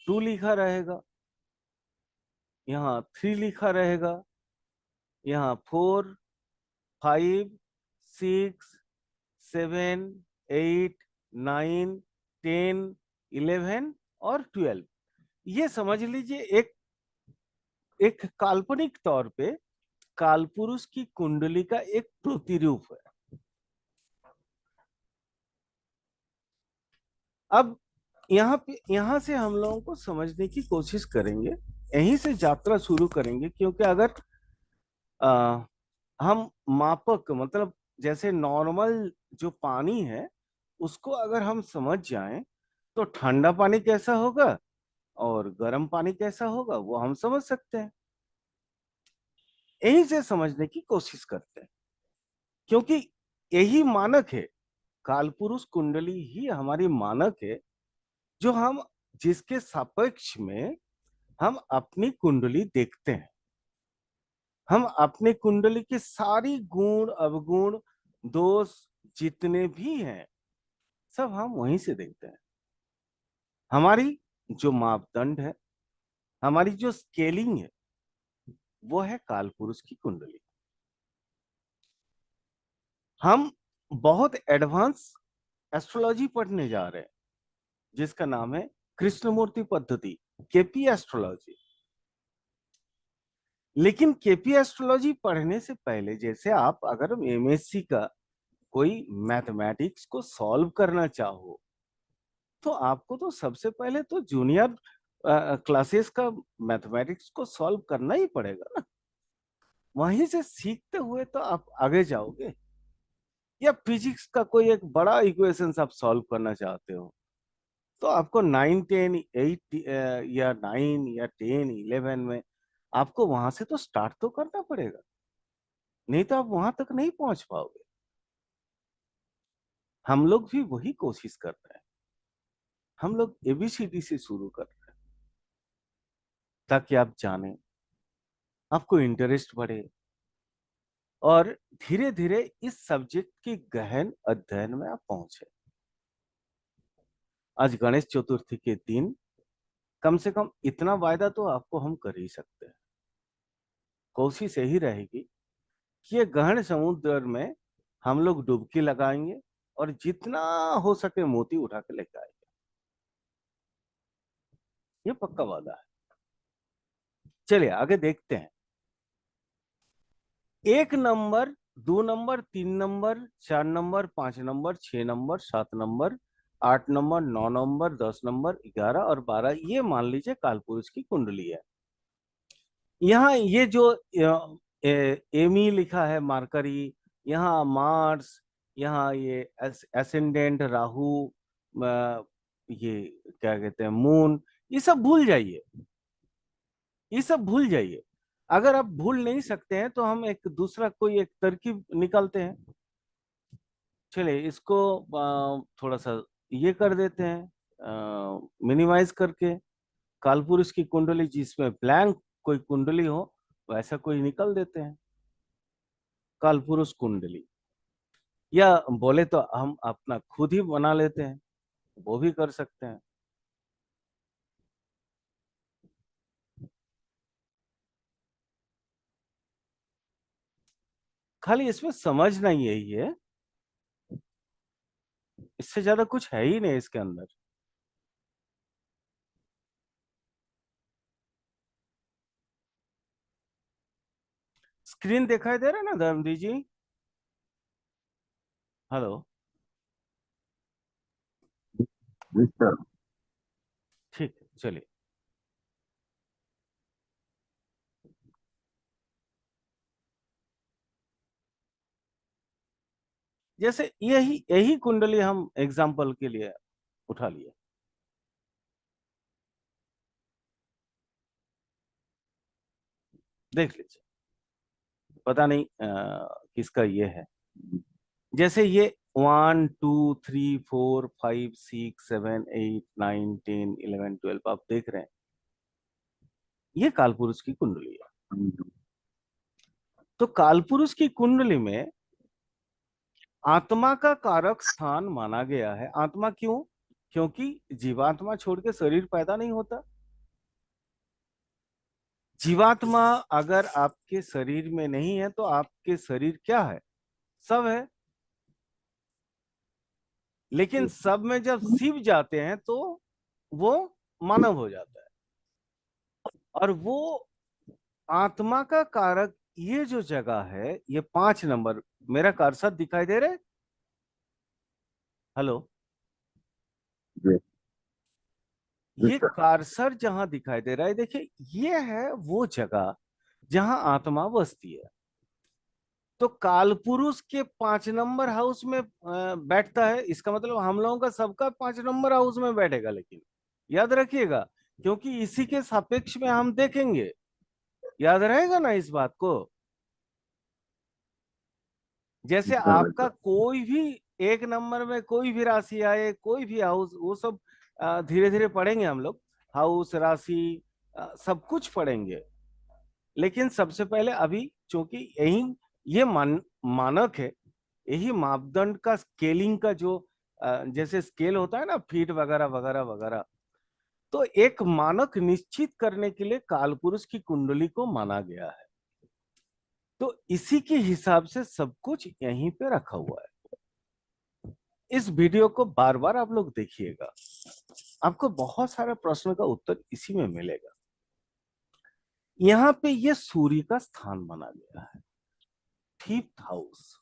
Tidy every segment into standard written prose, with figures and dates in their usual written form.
2 लिखा रहेगा, यहाँ 3 लिखा रहेगा, यहाँ 4, 5, 6, 7, 8, 9, 10, 11 और 12। ये समझ लीजिए एक एक काल्पनिक तौर पे कालपुरुष की कुंडली का एक प्रतिरूप है। अब यहां से हम लोगों को समझने की कोशिश करेंगे, यहीं से यात्रा शुरू करेंगे, क्योंकि अगर आ, हम मापक मतलब जैसे नॉर्मल जो पानी है उसको अगर हम समझ जाएं तो ठंडा पानी कैसा होगा और गर्म पानी कैसा होगा वो हम समझ सकते हैं। यहीं से समझने की कोशिश करते हैं, क्योंकि यही मानक है, कालपुरुष कुंडली ही हमारी मानक है, जो हम जिसके सापेक्ष में हम अपनी कुंडली देखते हैं। हम अपनी कुंडली के सारी गुण अवगुण दोष जितने भी हैं सब हम वहीं से देखते हैं। हमारी जो मापदंड है, हमारी जो स्केलिंग है, वो है कालपुरुष की कुंडली। हम बहुत एडवांस एस्ट्रोलॉजी पढ़ने जा रहे हैं, जिसका नाम है कृष्णमूर्ति पद्धति, केपी एस्ट्रोलॉजी। लेकिन केपी एस्ट्रोलॉजी पढ़ने से पहले, जैसे आप अगर एमएससी का कोई मैथमेटिक्स को सॉल्व करना चाहो तो आपको तो सबसे पहले तो जूनियर क्लासेस का मैथमेटिक्स को सॉल्व करना ही पड़ेगा ना। वहीं से सीखते हुए तो आप आगे जाओगे। या फिजिक्स का कोई एक बड़ा इक्वेशंस आप सॉल्व करना चाहते हो तो आपको 9, 10, 8 या 9 या 10, 11 में आपको वहां से तो स्टार्ट तो करना पड़ेगा, नहीं तो आप वहां तक नहीं पहुंच पाओगे। हम लोग भी वही कोशिश कर रहे हैं। हम लोग एबीसीडी से शुरू कर रहे हैं ताकि आप जानें, आपको इंटरेस्ट बढ़े और धीरे धीरे इस सब्जेक्ट के गहन अध्ययन में आप पहुंचे। आज गणेश चतुर्थी के दिन कम से कम इतना वायदा तो आपको हम कर ही सकते हैं। कोशिश यही रहेगी कि ये गहन समुद्र में हम लोग डुबकी लगाएंगे और जितना हो सके मोती उठा के लेके आएंगे। ये पक्का वादा है। चलिए आगे देखते हैं। 1 number, 2 number, 3 number, 4 number, 5 number, 6 number, 7 number, 8 number, 9 number, 10 number, 11 और 12, ये मान लीजिए कालपुरुष की कुंडली है। यहाँ ये जो एमी लिखा है मार्करी, यहाँ मार्स, यहाँ ये एसेंडेंट राहु, ये क्या कहते हैं मून, ये सब भूल जाइए। ये सब भूल जाइए। अगर आप भूल नहीं सकते हैं तो हम एक दूसरा कोई एक तरकीब निकालते हैं। चलिए इसको थोड़ा सा ये कर देते हैं मिनिमाइज करके। कालपुरुष की कुंडली जिसमें ब्लैंक कोई कुंडली हो वैसा कोई निकल देते हैं, कालपुरुष कुंडली। या बोले तो हम अपना खुद ही बना लेते हैं, वो भी कर सकते हैं। खाली इसमें समझना ही यही है, इससे ज्यादा कुछ है ही नहीं इसके अंदर। स्क्रीन दिखाई दे रहा है ना धर्मदी जी? हेलो? जी सर। ठीक है चलिए। जैसे यही यही कुंडली हम एग्जाम्पल के लिए उठा लिए। देख लीजिए, पता नहीं किसका ये है। जैसे ये 1, 2, 3, 4, 5, 6, 7, 8, 9, 10, 11, 12 आप देख रहे हैं, ये कालपुरुष की कुंडली है। तो कालपुरुष की कुंडली में आत्मा का कारक स्थान माना गया है। आत्मा क्यों? क्योंकि जीवात्मा छोड़ के शरीर पैदा नहीं होता। जीवात्मा अगर आपके शरीर में नहीं है तो आपके शरीर क्या है? सब है। लेकिन सब में जब शिव जाते हैं तो वो मानव हो जाता है। और वो आत्मा का कारक, ये जो जगह है, ये 5 नंबर, मेरा कारसत दिखाई दे रहा है? हेलो? जी। जी ये सर। कारसर जहां दिखाई दे रहा है, देखिए, ये है वो जगह जहां आत्मा बसती है। तो कालपुरुष के 5 नंबर हाउस में बैठता है, इसका मतलब हम लोगों का सबका 5 नंबर हाउस में बैठेगा। लेकिन याद रखिएगा, क्योंकि इसी के सापेक्ष में हम देखेंगे। याद रहेगा ना इस बात को? जैसे बिल्कुल आपका बिल्कुल। कोई भी 1 नंबर में कोई भी राशि आए, कोई भी हाउस, वो सब धीरे धीरे पढ़ेंगे हम लोग। हाउस, राशि, सब कुछ पढ़ेंगे। लेकिन सबसे पहले अभी, चूंकि यही ये मानक है, यही मापदंड का स्केलिंग का जो जैसे स्केल होता है ना, फीट वगैरह वगैरह वगैरह, तो एक मानक निश्चित करने के लिए कालपुरुष की कुंडली को माना गया है। तो इसी के हिसाब से सब कुछ यहीं पे रखा हुआ है। इस वीडियो को बार बार आप लोग देखिएगा, आपको बहुत सारे प्रश्नों का उत्तर इसी में मिलेगा। यहाँ पे ये सूर्य का स्थान माना गया है, 5th हाउस।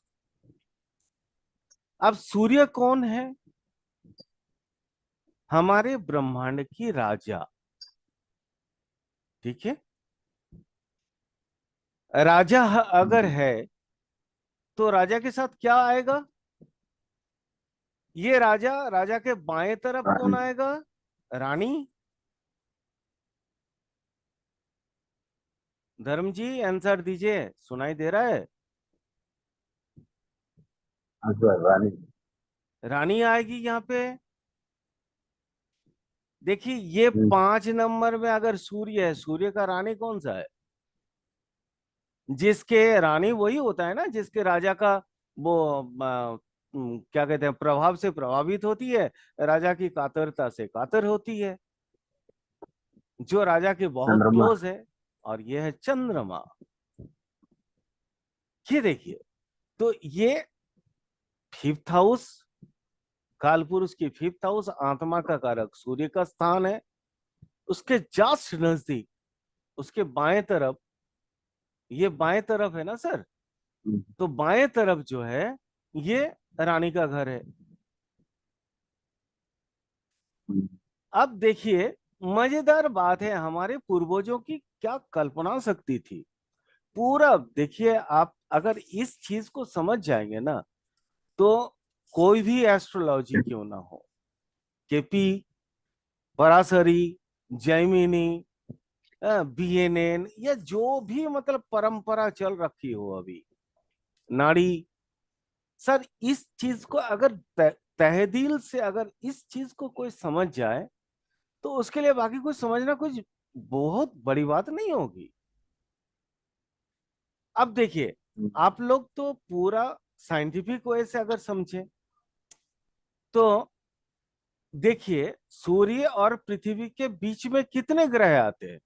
अब सूर्य कौन है? हमारे ब्रह्मांड की राजा। ठीक है? राजा अगर जी। है तो राजा के साथ क्या आएगा? ये राजा, राजा के बाएं तरफ कौन रानी। आएगा? रानी। धर्म जी आंसर दीजिए, सुनाई दे रहा है? हाँ सर, रानी। रानी आएगी यहाँ पे। देखिए, ये जी। 5 नंबर में अगर सूर्य है, सूर्य का रानी कौन सा है? जिसके रानी वही होता है ना, जिसके राजा का वो क्या कहते हैं, प्रभाव से प्रभावित होती है, राजा की कातरता से कातर होती है, जो राजा के बहुत चंद्रमा। क्लोज है। और ये है चंद्रमा। ये देखिए, तो ये 5th हाउस, कालपुरुष की 5th हाउस, आत्मा का कारक सूर्य का स्थान है। उसके जस्ट नजदीक, उसके बाएं तरफ, ये बाएं तरफ है ना सर? हम्म, तो बाएं तरफ जो है, ये रानी का घर है। हम्म, अब देखिए, मजेदार बात है, हमारे पूर्वजों की क्या कल्पना शक्ति थी। पूरा देखिए, आप अगर इस चीज को समझ जाएंगे ना, तो कोई भी एस्ट्रोलॉजी क्यों ना हो, केपी, पराशरी, जैमिनी, बीएनएन, या जो भी मतलब परंपरा चल रखी हो अभी, नाड़ी, सर, इस चीज को अगर तहदील से अगर इस चीज को कोई समझ जाए, तो उसके लिए बाकी कुछ समझना कुछ बहुत बड़ी बात नहीं होगी। अब देखिए, हम्म। आप लोग तो पूरा साइंटिफिक वे से अगर समझे, तो देखिए, सूर्य और पृथ्वी के बीच में कितने ग्रह आते हैं?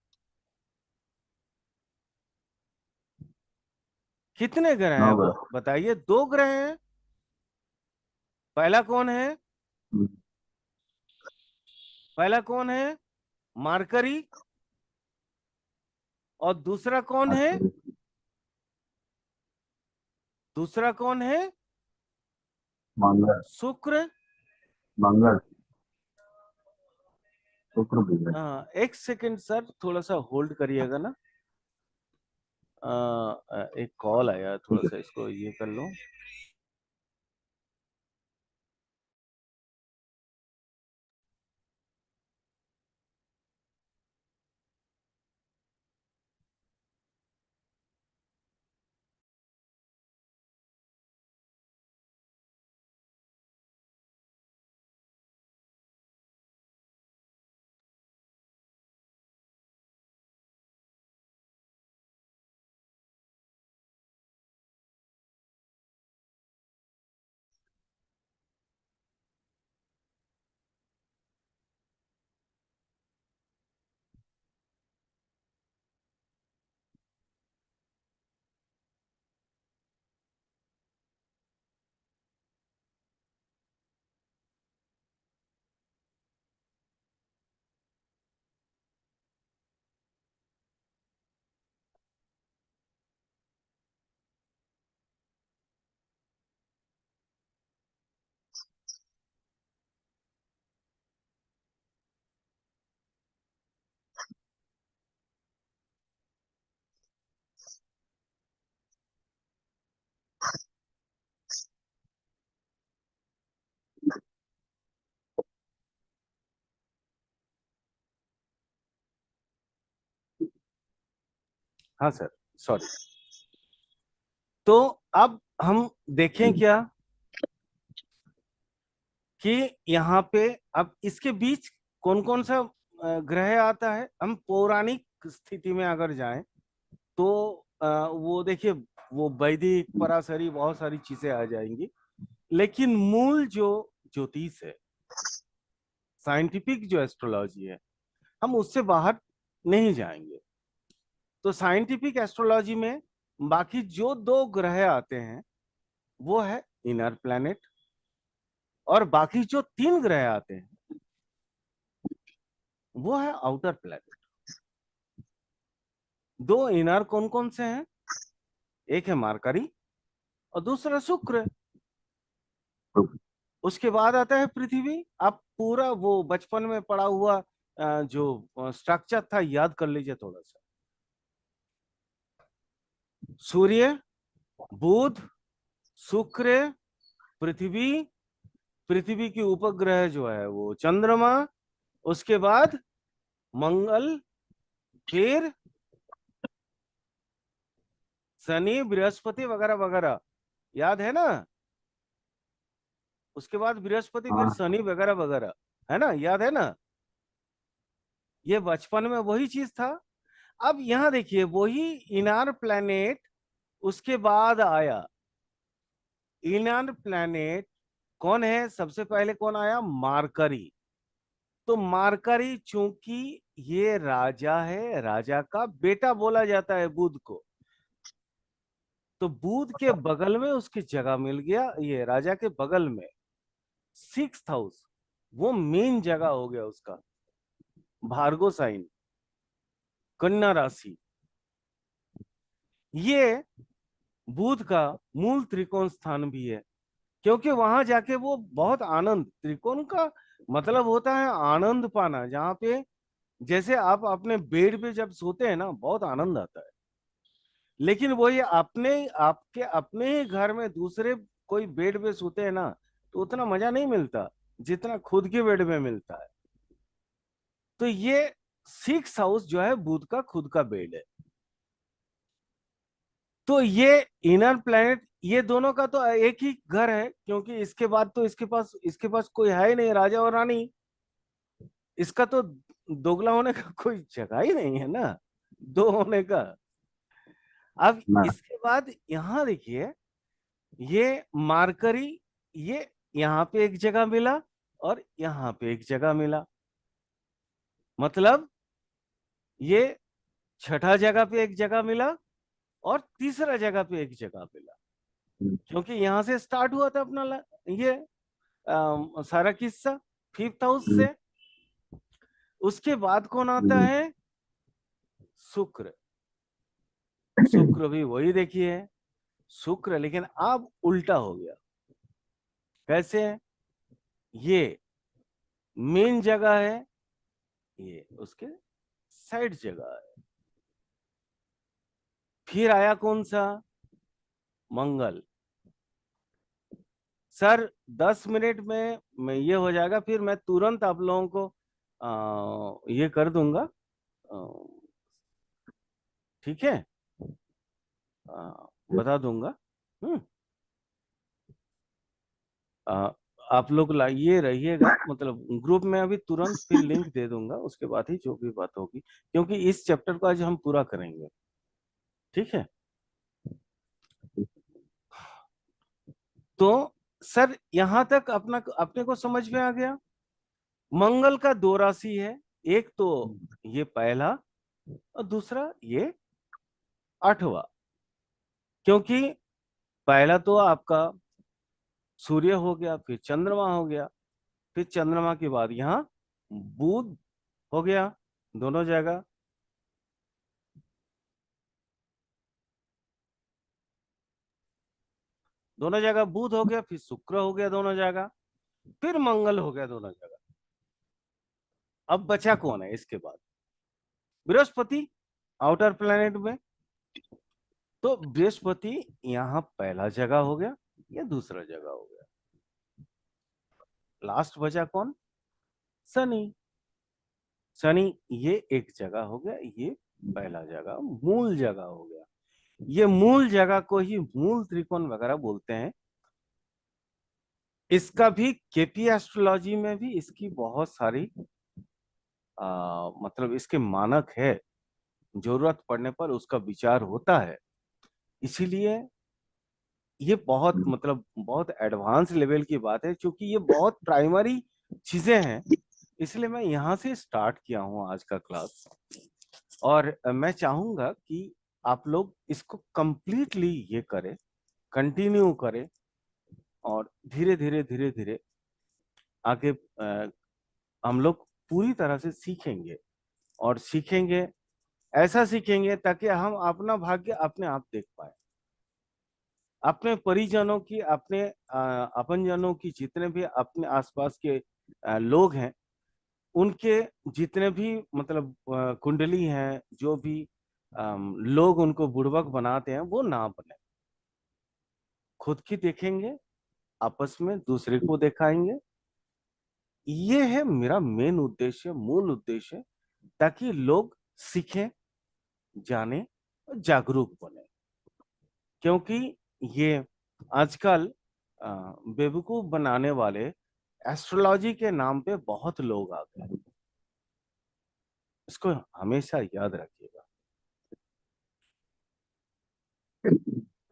कितने ग्रह हैं? 9 ग्रह। बताइए। 2 ग्रह हैं। पहला कौन है? हम्म, पहला कौन है? मार्करी। और दूसरा कौन है? मरकरी। दूसरा कौन है? मंगल। शुक्र। मंगल। शुक्र भी है। हाँ, एक सेकंड सर, थोड़ा सा होल्ड करिएगा ना। एक कॉल आया, थोड़ा ठीक है। सा इसको ये कर लो। हाँ सर, सॉरी। तो अब हम देखें क्या कि यहाँ पे अब इसके बीच कौन कौन सा ग्रह आता है। हम पौराणिक स्थिति में अगर जाएं तो वो देखिए, वो वैदिक पराशरी बहुत सारी चीजें आ जाएंगी, लेकिन मूल जो ज्योतिष है, साइंटिफिक जो एस्ट्रोलॉजी है, हम उससे बाहर नहीं जाएंगे। तो साइंटिफिक एस्ट्रोलॉजी में बाकी जो दो ग्रह आते हैं वो है इनर प्लैनेट, और बाकी जो तीन ग्रह आते हैं वो है आउटर प्लैनेट। दो इनर कौन कौन से हैं? एक है मार्करी और दूसरा शुक्र। उसके बाद आता है पृथ्वी। आप पूरा वो बचपन में पढ़ा हुआ जो स्ट्रक्चर था याद कर लीजिए थोड़ा सा। सूर्य, बुध, शुक्र, पृथ्वी, पृथ्वी की उपग्रह जो है वो चंद्रमा, उसके बाद मंगल, फिर शनि, बृहस्पति वगैरह वगैरह, याद है ना? उसके बाद बृहस्पति, फिर हाँ शनि वगैरह वगैरह, है ना? याद है ना? ये बचपन में वही चीज था। अब यहां देखिए, वही इनर प्लैनेट उसके बाद आया। इनर प्लैनेट कौन है? सबसे पहले कौन आया? मार्करी। तो मार्करी चूंकि ये राजा है, राजा का बेटा बोला जाता है बुध को, तो बुध के बगल में उसकी जगह मिल गया, ये राजा के बगल में 6th हाउस, वो मेन जगह हो गया उसका। भार्गो साइन, कन्या राशि, ये बुध का मूल त्रिकोण स्थान भी है। क्योंकि वहां जाके वो बहुत आनंद, त्रिकोण का मतलब होता है आनंद पाना, जहां पे जैसे आप अपने बेड पे जब सोते हैं ना, बहुत आनंद आता है। लेकिन वो ये अपने आपके अपने ही घर में दूसरे कोई बेड पे सोते हैं ना, तो उतना मजा नहीं मिलता जितना खुद के बेड में मिलता है। तो ये 6th हाउस जो है बुध का खुद का बेड है। तो ये इनर प्लैनेट, ये दोनों का तो एक ही घर है, क्योंकि इसके बाद तो इसके पास कोई है ही नहीं, राजा और रानी। इसका तो दोगला होने का कोई जगह ही नहीं है ना, दो होने का। अब ना इसके बाद यहां देखिए, ये मार्करी, ये यहाँ पे एक जगह मिला और यहाँ पे एक जगह मिला। मतलब ये छठा जगह पे एक जगह मिला और तीसरा जगह पे एक जगह मिला। क्योंकि यहां से स्टार्ट हुआ था अपना ये सारा किस्सा 5th हाउस से। उसके बाद कौन आता है? शुक्र। शुक्र भी वही देखिए, शुक्र, लेकिन अब उल्टा हो गया। कैसे? ये मेन जगह है, ये उसके साइड जगह है। फिर आया कौन सा? मंगल। सर 10 मिनट में ये हो जाएगा, फिर मैं तुरंत आप लोगों को ये कर दूंगा। ठीक है, बता दूंगा। हम्म। आ, आप लोग ये रहिएगा, मतलब ग्रुप में अभी तुरंत फिर लिंक दे दूंगा, उसके बाद ही जो भी बात होगी, क्योंकि इस चैप्टर को आज हम पूरा करेंगे। ठीक है। तो सर यहां तक अपना अपने को समझ में आ गया। मंगल का दो राशि है, एक तो ये पहला और दूसरा ये 8वां। क्योंकि पहला तो आपका सूर्य हो गया, फिर चंद्रमा हो गया, फिर चंद्रमा के बाद यहाँ बुध हो गया दोनों जगह। दोनों जगह बुध हो गया, फिर शुक्र हो गया दोनों जगह, फिर मंगल हो गया दोनों जगह। अब बचा कौन है इसके बाद? बृहस्पति, आउटर प्लेनेट में। तो बृहस्पति यहाँ पहला जगह हो गया, ये दूसरा जगह हो गया। लास्ट बचा कौन? शनि। शनि ये एक जगह हो गया, ये पहला जगह मूल जगह हो गया। ये मूल जगह को ही मूल त्रिकोण वगैरह बोलते हैं। इसका भी केपी एस्ट्रोलॉजी में भी इसकी बहुत सारी मतलब इसके मानक है, जरूरत पड़ने पर उसका विचार होता है। इसीलिए ये बहुत मतलब बहुत एडवांस लेवल की बात है, क्योंकि ये बहुत प्राइमरी चीजें हैं। इसलिए मैं यहाँ से स्टार्ट किया हूँ आज का क्लास। और मैं चाहूंगा कि आप लोग इसको कंप्लीटली ये करें, कंटिन्यू करें, और धीरे धीरे धीरे धीरे आगे हम लोग पूरी तरह से सीखेंगे। और सीखेंगे, ऐसा सीखेंगे ताकि हम अपना भाग्य अपने आप देख पाए। अपने परिजनों की, अपने अपनजनों की, जितने भी अपने आसपास के लोग हैं, उनके जितने भी मतलब कुंडली हैं, जो भी लोग उनको बुड़बक बनाते हैं, वो ना बने। खुद की देखेंगे, आपस में दूसरे को दिखाएंगे। ये है मेरा मेन उद्देश्य, मूल उद्देश्य, ताकि लोग सीखें, जाने और जागरूक बने। क्योंकि ये आजकल अ, बेवकूफ बनाने वाले एस्ट्रोलॉजी के नाम पे बहुत लोग आ गए। इसको हमेशा याद रखिएगा।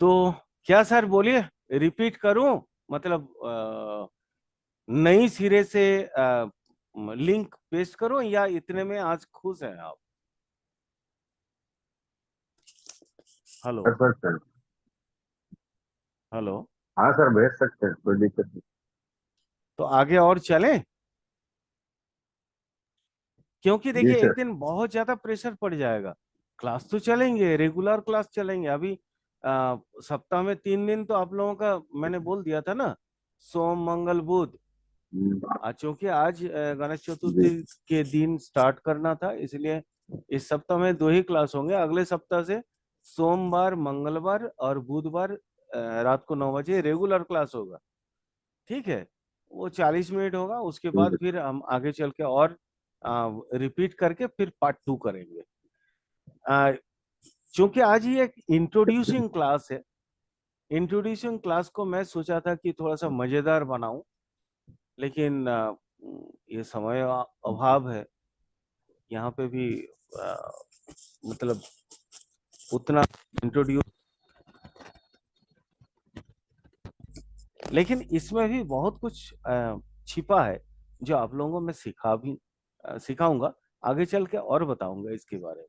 तो क्या सर बोलिए, रिपीट करूं? मतलब नई सिरे से लिंक पेस्ट करूं, या इतने में आज खुश हैं आप? Hello? Sir sir sir. Hello? हाँ सर, भेज सकते हैं, कोई दिक्कत नहीं। तो आगे और चलें? क्योंकि जी देखिए एक सर। दिन बहुत ज्यादा प्रेशर पड़ जाएगा। क्लास तो चलेंगे, रेगुलर क्लास चलेंगे अभी। सप्ताह में 3 दिन तो आप लोगों का मैंने बोल दिया था ना, सोम मंगल बुध। हम्म, चूंकि आज गणेश जी। चतुर्थी के दिन स्टार्ट करना था, इसलिए इस सप्ताह में 2 ही क्लास होंगे। अगले सप्ताह से सोमवार, मंगलवार और बुधवार रात को 9 बजे रेगुलर क्लास होगा। ठीक है? वो 40 मिनट होगा, उसके ठीक बाद है। फिर हम आगे चल के और रिपीट करके फिर पार्ट 2 करेंगे। आ, चूंकि आज ही एक इंट्रोड्यूसिंग क्लास है, इंट्रोड्यूसिंग क्लास को मैं सोचा था कि थोड़ा सा मजेदार बनाऊं, लेकिन ये समय अभाव है। यहाँ पे भी आ, मतलब उतना इंट्रोड्यूस, लेकिन इसमें भी बहुत कुछ छिपा है, जो आप लोगों को मैं सिखाऊंगा आगे चल के, और बताऊंगा इसके बारे में।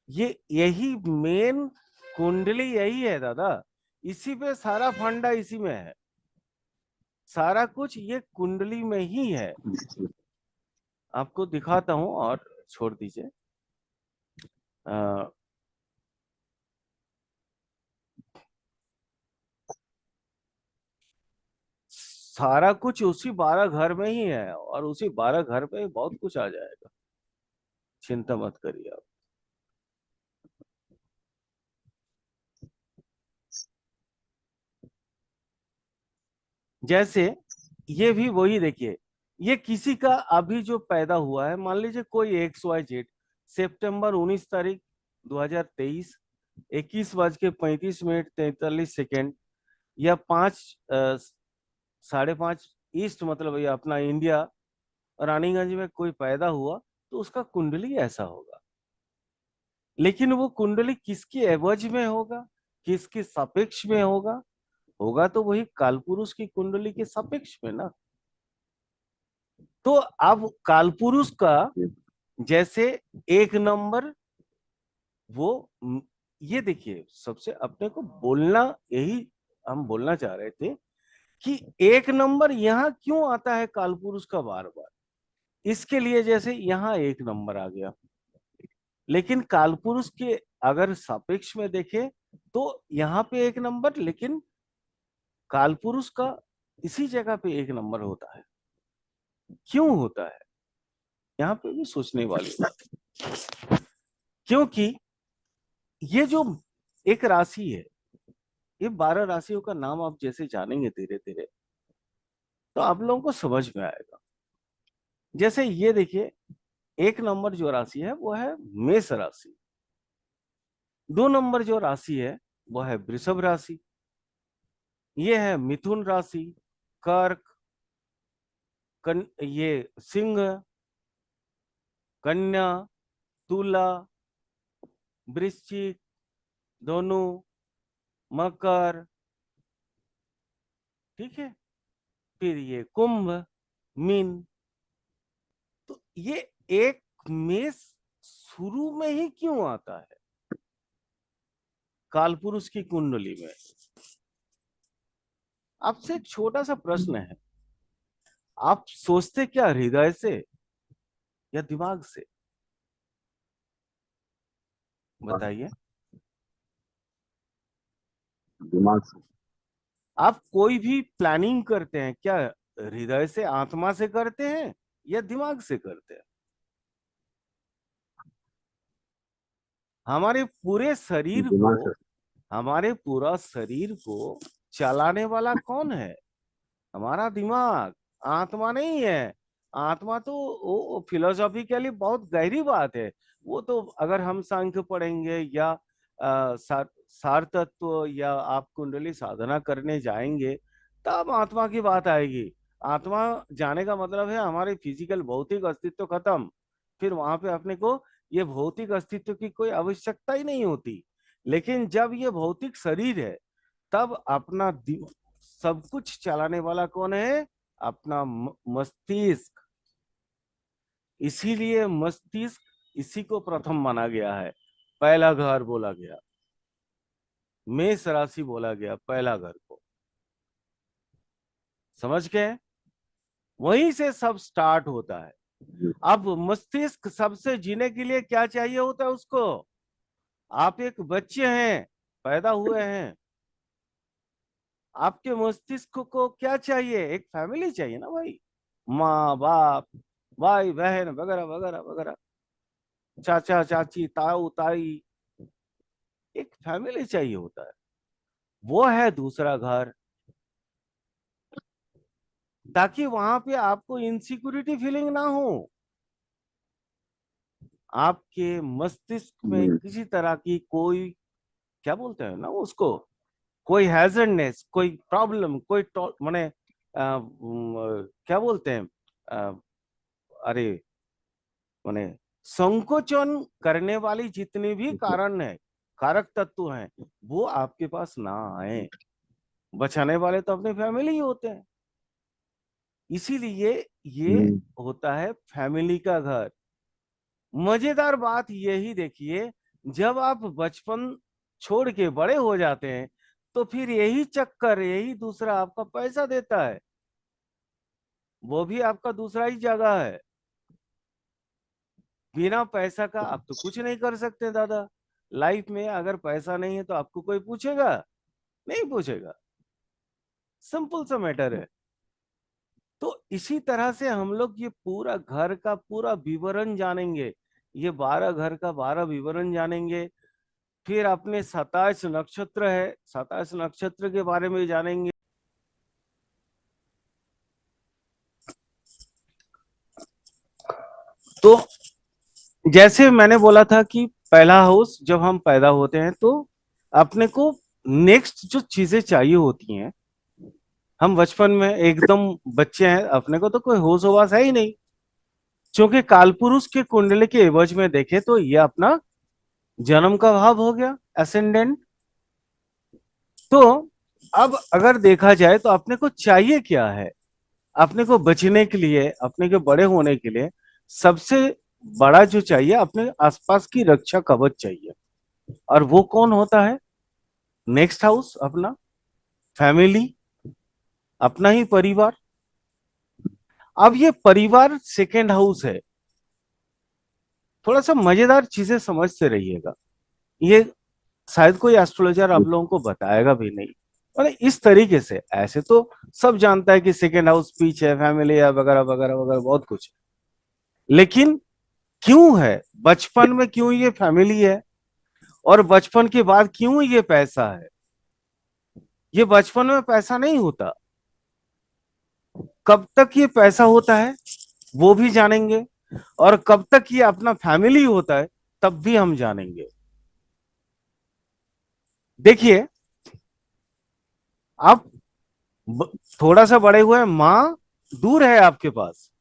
ये यही मेन कुंडली यही है दादा। इसी पे सारा फंडा, इसी में है सारा कुछ, ये कुंडली में ही है। आपको दिखाता हूं, और छोड़ दीजिए। अ, सारा कुछ उसी 12 घर में ही है, और उसी 12 घर में ही बहुत कुछ आ जाएगा। चिंता मत करिए आप। जैसे ये भी वही देखिए, ये किसी का अभी जो पैदा हुआ है, मान लीजिए कोई XYZ, सितंबर 19 तारीख 2023, 21:35 43 या 5:30 मतलब ये अपना इंडिया रानीगंज में कोई पैदा हुआ, तो उसका कुंडली ऐसा होगा। लेकिन वो कुंडली किसके एवज में होगा, किसके सापेक्ष में होगा? होगा तो वही कालपुरुष की कुंडली के सापेक्ष में ना। तो अब कालपुरुष का जैसे 1 नंबर, वो ये देखिए, सबसे अपने को बोलना, यही हम बोलना चाह रहे थे कि 1 नंबर यहाँ क्यों आता है कालपुरुष का बार बार। इसके लिए जैसे यहाँ 1 नंबर आ गया, लेकिन कालपुरुष के अगर सापेक्ष में देखें तो यहाँ पे 1 नंबर, लेकिन कालपुरुष का इसी जगह पे 1 नंबर होता है। क्यों होता है? यहाँ पे भी सोचने वाली बात है। क्योंकि ये जो एक राशि है, ये 12 राशियों का नाम आप जैसे जानेंगे धीरे धीरे, तो आप लोगों को समझ में आएगा। जैसे ये देखिए, 1 नंबर जो राशि है वो है मेष राशि। 2 नंबर जो राशि है वो है वृषभ राशि, ये है मिथुन राशि, कर्क, ये सिंह, कन्या, तुला, वृश्चिक, धनु, मकर, ठीक है, फिर ये कुंभ, मीन। तो ये एक मेष शुरू में ही क्यों आता है कालपुरुष की कुंडली में? आपसे एक छोटा सा प्रश्न है, आप सोचते क्या हृदय से या दिमाग से? बताइए। दिमाग से। आप कोई भी प्लानिंग करते हैं क्या हृदय से, आत्मा से करते हैं या दिमाग से करते हैं? हमारे पूरे शरीर को, दिमाग से। हमारे पूरा शरीर को चलाने वाला कौन है? हमारा दिमाग, आत्मा नहीं है। आत्मा तो वो फिलोसॉफिकली बहुत गहरी बात है। वो तो अगर हम सांख्य पढ़ेंगे या सार तत्व या आप कुंडली साधना करने जाएंगे तब आत्मा की बात आएगी। आत्मा जाने का मतलब है हमारे फिजिकल भौतिक अस्तित्व खत्म, फिर वहां पे अपने को ये भौतिक अस्तित्व की कोई आवश्यकता ही नहीं होती। लेकिन जब ये भौतिक शरीर है तब अपना सब कुछ चलाने वाला कौन है? अपना मस्तिष्क। इसीलिए मस्तिष्क, इसी को प्रथम माना गया है, पहला घर बोला गया, मेष राशि बोला गया पहला घर को। समझ गए? वहीं से सब स्टार्ट होता है। अब मस्तिष्क सबसे जीने के लिए क्या चाहिए होता है उसको? आप एक बच्चे हैं, पैदा हुए हैं, आपके मस्तिष्क को क्या चाहिए? एक फैमिली चाहिए ना भाई, माँ बाप, भाई बहन वगैरह वगैरह वगैरह, चाचा चाची, ताऊ ताई, एक फैमिली चाहिए होता है। वो है दूसरा घर, ताकि वहां पे आपको इनसिक्योरिटी फीलिंग ना हो, आपके मस्तिष्क में किसी तरह की कोई, क्या बोलते हैं ना उसको, कोई हैजर्डनेस, कोई प्रॉब्लम, कोई माने क्या बोलते हैं, अ, अरे माने संकोचन करने वाली जितने भी कारण है, कारक तत्व हैं, वो आपके पास ना आए। बचाने वाले तो अपनी फैमिली ही होते हैं। इसीलिए ये होता है फैमिली का घर। मजेदार बात यही देखिए, जब आप बचपन छोड़ के बड़े हो जाते हैं तो फिर यही चक्कर, यही दूसरा आपका पैसा देता है, वो भी आपका दूसरा ही जगह है। बिना पैसा का आप तो कुछ नहीं कर सकते दादा। लाइफ में अगर पैसा नहीं है तो आपको कोई पूछेगा? नहीं पूछेगा। सिंपल सा मैटर है। तो इसी तरह से हम लोग ये पूरा घर का पूरा विवरण जानेंगे, ये 12 घर का 12 विवरण जानेंगे। फिर अपने 27 नक्षत्र है, 27 नक्षत्र के बारे में जानेंगे। तो जैसे मैंने बोला था कि पहला हाउस, जब हम पैदा होते हैं तो अपने को नेक्स्ट जो चीजें चाहिए होती हैं, हम बचपन में एकदम बच्चे हैं, अपने को तो कोई होश हवास है ही नहीं। क्योंकि कालपुरुष के कुंडली के एवज में देखे तो ये अपना जन्म का भाव हो गया, असेंडेंट। तो अब अगर देखा जाए तो अपने को चाहिए क्या है? अपने को बचने के लिए, अपने के बड़े होने के लिए सबसे बड़ा जो चाहिए, अपने आसपास की रक्षा कवच चाहिए। और वो कौन होता है? नेक्स्ट हाउस, अपना फैमिली, अपना ही परिवार। अब ये परिवार सेकेंड हाउस है। थोड़ा सा मजेदार चीजें समझते रहिएगा, ये शायद कोई एस्ट्रोलॉजर आप लोगों को बताएगा भी नहीं। और इस तरीके से, ऐसे तो सब जानता है कि सेकेंड हाउस स्पीच है, फैमिली है, वगैरह वगैरह वगैरह बहुत कुछ। लेकिन क्यों है, बचपन में क्यों ये फैमिली है, और बचपन के बाद क्यों ये पैसा है? ये बचपन में पैसा नहीं होता। कब तक ये पैसा होता है वो भी जानेंगे, और कब तक ये अपना फैमिली होता है तब भी हम जानेंगे। देखिए, आप ब- थोड़ा सा बड़े हुए, माँ दूर है आपके पास,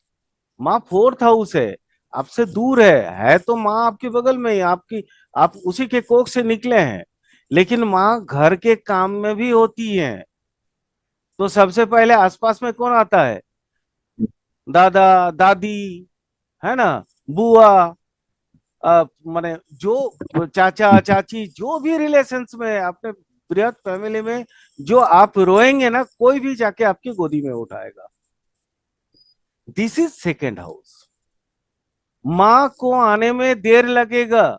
माँ फोर्थ हाउस है, आपसे दूर है तो माँ आपके बगल में ही, आपकी, आप उसी के कोख से निकले हैं। लेकिन माँ घर के काम में भी होती है। तो सबसे पहले आसपास में कौन आता है? दादा, दादी, है ना, बुआ, माने जो चाचा चाची, जो भी रिलेशंस में अपने बृहद फैमिली में, जो आप रोएंगे ना, कोई भी जाके आपकी गोदी में उठाएगा। This is second house. माँ को आने में देर लगेगा,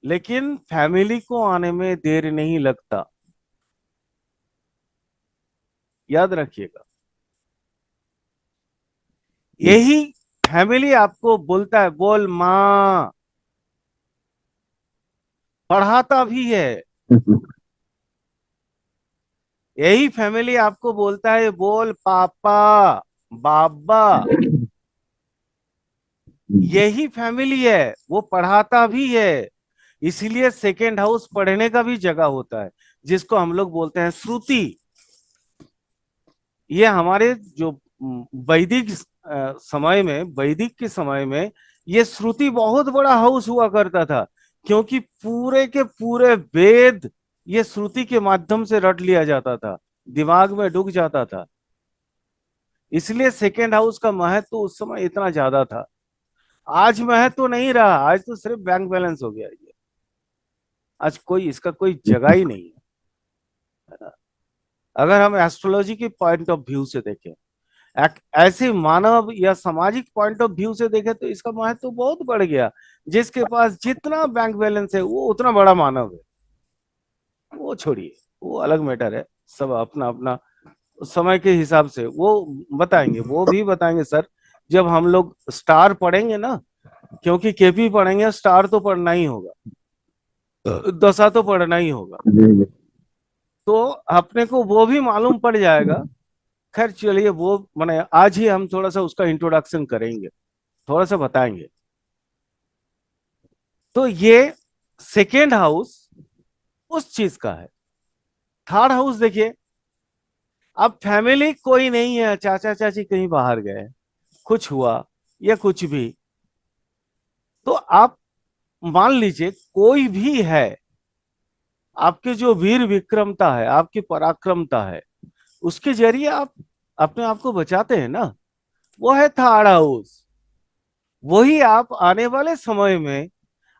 लेकिन फैमिली को आने में देर नहीं लगता। याद रखिएगा। यही फैमिली आपको बोलता है, बोल माँ, पढ़ाता भी है। यही फैमिली आपको बोलता है, बोल पापा, बाबा। यही फैमिली है, वो पढ़ाता भी है। इसीलिए सेकेंड हाउस पढ़ने का भी जगह होता है, जिसको हम लोग बोलते हैं श्रुति। ये हमारे जो वैदिक समय में, वैदिक के समय में, ये श्रुति बहुत बड़ा हाउस हुआ करता था, क्योंकि पूरे के पूरे वेद ये श्रुति के माध्यम से रट लिया जाता था, दिमाग में ढुक जाता था। इसलिए सेकेंड हाउस का महत्व तो उस समय इतना ज्यादा था। आज महत्व तो नहीं रहा, आज तो सिर्फ बैंक बैलेंस हो गया ये। आज कोई इसका कोई जगह ही नहीं है ना? अगर हम एस्ट्रोलॉजी के पॉइंट ऑफ व्यू से देखें, ऐसे मानव या सामाजिक पॉइंट ऑफ व्यू से देखें, तो इसका महत्व तो बहुत बढ़ गया। जिसके पास जितना बैंक बैलेंस है, वो उतना बड़ा मानव है। वो छोड़िए, वो अलग मैटर है। सब अपना अपना समय के हिसाब से वो बताएंगे, वो भी बताएंगे सर, जब हम लोग स्टार पढ़ेंगे ना। क्योंकि केपी पढ़ेंगे, स्टार तो पढ़ना ही होगा, दशा तो पढ़ना ही होगा। जी जी। तो अपने को वो भी मालूम पड़ जाएगा। खैर चलिए, वो माने आज ही हम थोड़ा सा उसका इंट्रोडक्शन करेंगे, थोड़ा सा बताएंगे। तो ये सेकेंड हाउस उस चीज का है। थर्ड हाउस देखिए, अब फैमिली कोई नहीं है, चाचा चाची कहीं बाहर गए, कुछ हुआ या कुछ भी, तो आप मान लीजिए कोई भी है, आपके जो वीर विक्रमता है, आपकी पराक्रमता है, उसके जरिए आप अपने आप को बचाते हैं ना, वो है थर्ड हाउस। वही आप आने वाले समय में,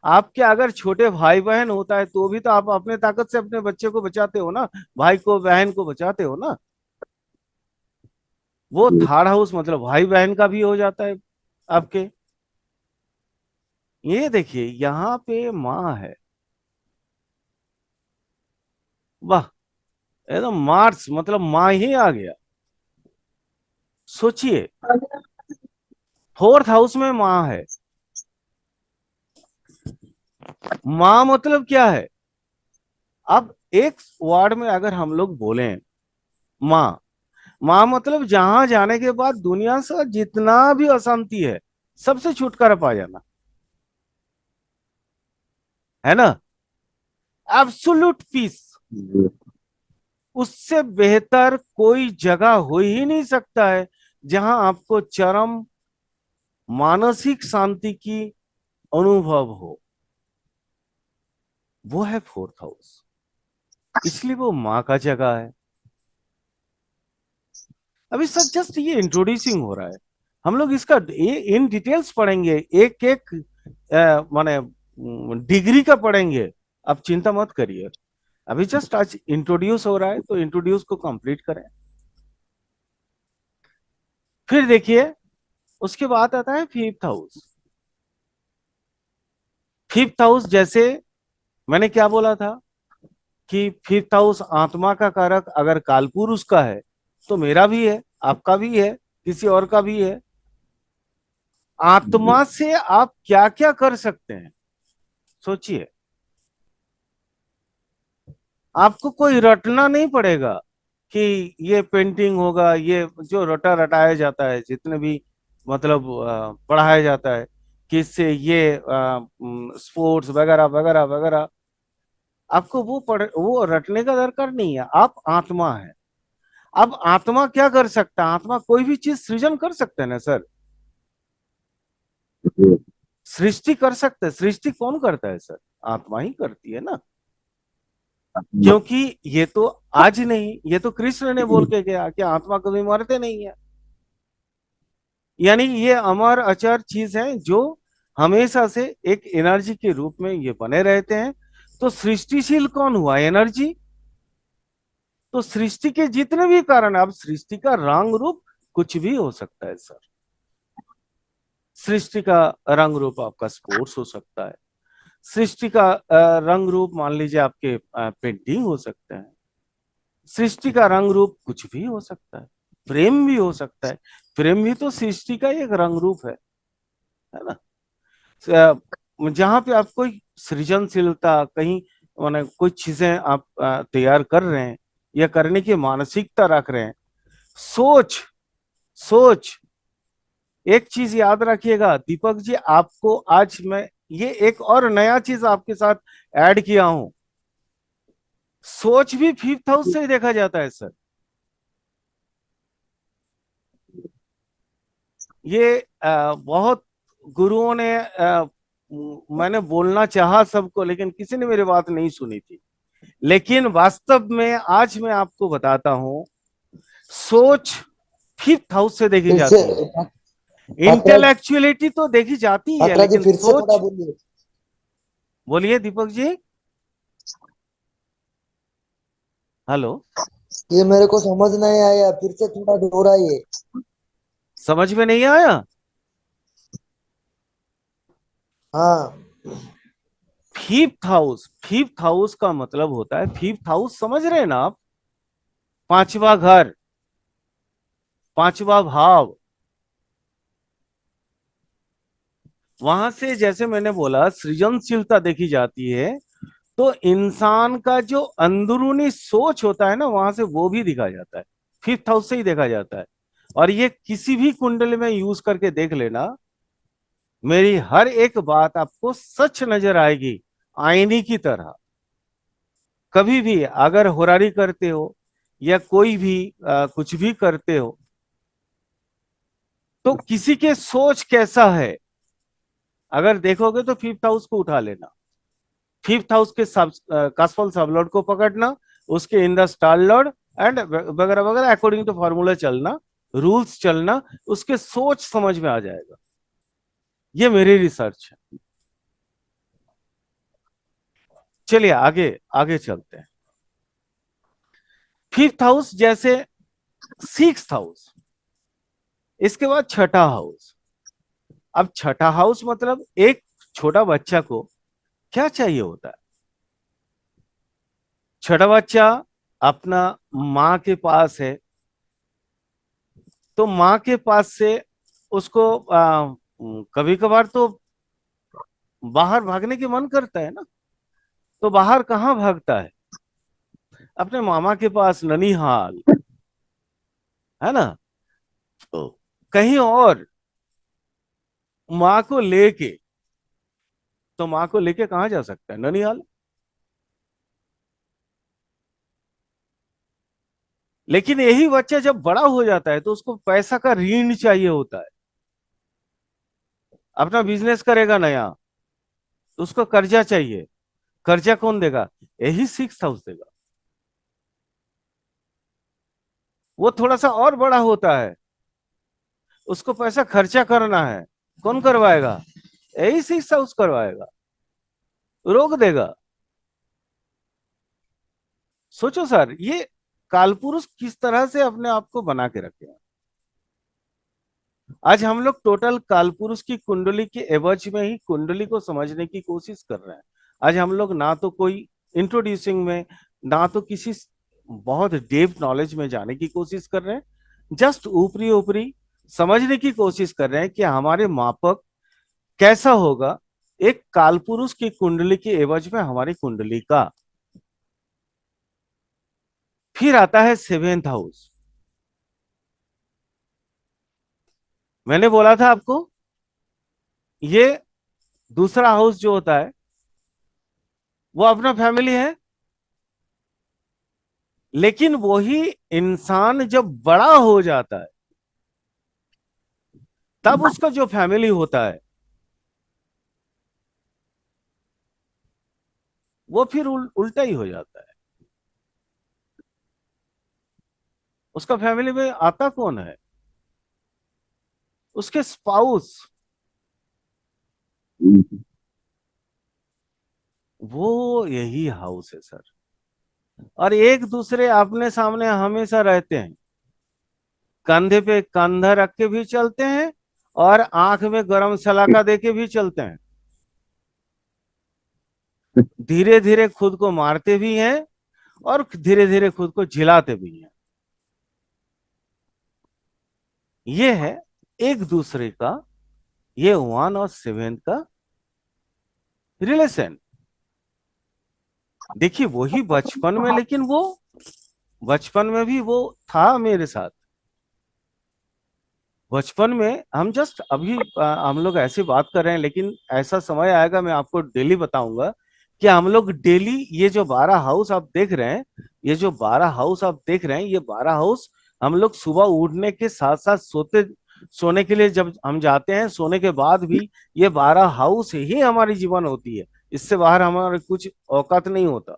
आपके अगर छोटे भाई बहन होता है, तो भी तो आप अपने ताकत से अपने बच्चे को बचाते हो ना, भाई को बहन को बचाते हो ना। वो थर्ड हाउस मतलब भाई बहन का भी हो जाता है आपके। ये देखिए, यहाँ पे माँ है। वाह, एकदम मार्स मतलब माँ ही आ गया। सोचिए, फोर्थ हाउस में माँ है। माँ मतलब क्या है? अब एक वर्ड में अगर हम लोग बोलें, माँ, माँ मतलब जहां जाने के बाद दुनिया से जितना भी अशांति है, सबसे छुटकारा पा जाना, है ना, एब्सोल्यूट पीस। जी। उससे बेहतर कोई जगह हो ही नहीं सकता है, जहां आपको चरम मानसिक शांति की अनुभव हो। वो है फोर्थ हाउस, इसलिए वो माँ का जगह है। अभी सर जस्ट ये इंट्रोड्यूसिंग हो रहा है, हम लोग इसका इन डिटेल्स पढ़ेंगे, एक एक माने डिग्री का पढ़ेंगे। आप चिंता मत करिए, अभी जस्ट आज इंट्रोड्यूस हो रहा है, तो इंट्रोड्यूस को कंप्लीट करें। फिर देखिए, उसके बाद आता है फिफ्थ हाउस। फिफ्थ हाउस, जैसे मैंने क्या बोला था, कि फिफ्थ हाउस आत्मा का कारक अगर कालपुरुष का है, तो मेरा भी है, आपका भी है, किसी और का भी है। जी। आत्मा से आप क्या क्या कर सकते हैं, सोचिए। आपको कोई रटना नहीं पड़ेगा कि ये पेंटिंग होगा, ये जो रटा रटाया जाता है, जितने भी मतलब पढ़ाया जाता है कि इससे ये स्पोर्ट्स वगैरह वगैरह वगैरह, आपको वो रटने का दरकार नहीं है, आप आत्मा है। अब आत्मा क्या कर सकता है? आत्मा कोई भी चीज सृजन कर सकता है ना सर। जी। सृष्टि कर सकता है। सृष्टि कौन करता है सर? आत्मा ही करती है ना। आत्मा। क्योंकि ये तो आज नहीं, ये तो कृष्ण ने बोल के गया कि आत्मा कभी मरते नहीं है। यानी ये अमर अचर चीज है जो हमेशा से एक एनर्जी के रूप में ये बने रहते हैं। तो सृष्टिशील कौन हुआ? एनर्जी। तो सृष्टि के जितने भी कारण, अब सृष्टि का रंग रूप कुछ भी हो सकता है सर। सृष्टि का रंग रूप आपका स्पोर्ट्स हो सकता है। सृष्टि का रंग रूप मान लीजिए आपके पेंटिंग हो सकते हैं। सृष्टि का रंग रूप कुछ भी हो सकता है। प्रेम भी हो सकता है। प्रेम भी तो सृष्टि का एक रंग रूप है ना। जहां पे आप कोई सृजनशीलता कहीं, माने कोई चीजें आप तैयार कर रहे हैं या करने की मानसिकता रख रहे हैं। सोच, सोच। एक चीज याद रखिएगा दीपक जी, आपको आज मैं ये एक और नया चीज आपके साथ ऐड किया हूं। सोच भी फिफ्थ हाउस से ही देखा जाता है सर। ये बहुत गुरुओं ने मैंने बोलना चाहा सबको, लेकिन किसी ने मेरी बात नहीं सुनी थी। लेकिन वास्तव में आज मैं आपको बताता हूं, सोच फिफ्थ हाउस से देखी फिर से जाती है। पात्रा इंटेलेक्चुअलिटी तो देखी जाती है, पात्रा जी लेकिन फिर से थोड़ा सोच। बोलिए। बोलिए दीपक जी। हेलो। ये मेरे को समझ नहीं आया, फिर से थोड़ा दोहराइए। समझ में नहीं आया? हाँ। फिफ्थ हाउस, फिफ्थ हाउस का मतलब होता है, फिफ्थ हाउस समझ रहे हैं ना आप? पांचवा घर, पांचवा भाव। वहां से जैसे मैंने बोला सृजनशीलता देखी जाती है। तो इंसान का जो अंदरूनी सोच होता है ना, वहां से वो भी दिखा जाता है। फिफ्थ हाउस से ही देखा जाता है। और ये किसी भी कुंडली में यूज करके देख लेना, मेरी हर एक बात आपको सच नजर आएगी, आईने की तरह। कभी भी अगर होरारी करते हो या कोई भी कुछ भी करते हो, तो किसी के सोच कैसा है अगर देखोगे तो फिफ्थ हाउस को उठा लेना। फिफ्थ हाउस के सब कास्फल सब लॉर्ड को पकड़ना, उसके in the star Lord and वगैरह वगैरह, अकॉर्डिंग टू फॉर्मूला चलना, रूल्स चलना, उसके सोच समझ में आ जाएगा। ये मेरी रिसर्च है। चलिए आगे, आगे चलते हैं। फिफ्थ हाउस जैसे सिक्स्थ हाउस, इसके बाद छठा हाउस। अब छठा हाउस मतलब एक छोटा बच्चा को क्या चाहिए होता है? छोटा बच्चा अपना माँ के पास है, तो माँ के पास से उसको कभी कभार तो बाहर भागने की मन करता है ना। तो बाहर कहाँ भागता है? अपने मामा के पास, ननिहाल, है ना। तो कहीं और माँ को लेके, तो माँ को लेके कहाँ जा सकता है? ननिहाल। लेकिन यही बच्चा जब बड़ा हो जाता है तो उसको पैसा का ऋण चाहिए होता है। अपना बिजनेस करेगा नया, तो उसको कर्जा चाहिए। कर्जा कौन देगा? यही सिक्स हाउस देगा। वो थोड़ा सा और बड़ा होता है, उसको पैसा खर्चा करना है। कौन करवाएगा? यही सिक्स हाउस करवाएगा, रोक देगा। सोचो सर, ये कालपुरुष किस तरह से अपने आप को बना के रखे हैं। आज हम लोग टोटल कालपुरुष की कुंडली के एवज में ही कुंडली को समझने की कोशिश कर रहे हैं। आज हम लोग ना तो कोई इंट्रोड्यूसिंग में, ना तो किसी बहुत डेप्थ नॉलेज में जाने की कोशिश कर रहे हैं। जस्ट ऊपरी ऊपरी समझने की कोशिश कर रहे हैं कि हमारे मापक कैसा होगा एक कालपुरुष की कुंडली के एवज में हमारी कुंडली का। फिर आता है सेवेंथ हाउस। मैंने बोला था आपको, ये दूसरा हाउस जो होता है, वो अपना फैमिली है। लेकिन वही इंसान जब बड़ा हो जाता है तब उसका जो फैमिली होता है वो फिर उल्टा ही हो जाता है। उसका फैमिली में आता कौन है? उसके स्पाउस। वो यही हाउस है सर। और एक दूसरे अपने सामने हमेशा रहते हैं, कंधे पे कंधा रख के भी चलते हैं और आंख में गरम सलाका दे के भी चलते हैं। धीरे धीरे खुद को मारते भी हैं और धीरे धीरे खुद को झिलाते भी हैं। ये है एक दूसरे का, ये 1 और 7 का रिलेशन। देखिए वही बचपन में, लेकिन वो बचपन में भी वो था मेरे साथ। बचपन में हम जस्ट अभी हम लोग ऐसे बात कर रहे हैं, लेकिन ऐसा समय आएगा मैं आपको डेली बताऊंगा कि हम लोग डेली ये जो 12 हाउस आप देख रहे हैं, ये जो 12 हाउस आप देख रहे हैं, ये 12 हाउस हम लोग सुबह उठने के साथ साथ सोने के लिए जब हम जाते हैं, सोने के बाद भी ये 12 हाउस ही हमारी जीवन होती है। इससे बाहर हमारे कुछ औकात नहीं होता।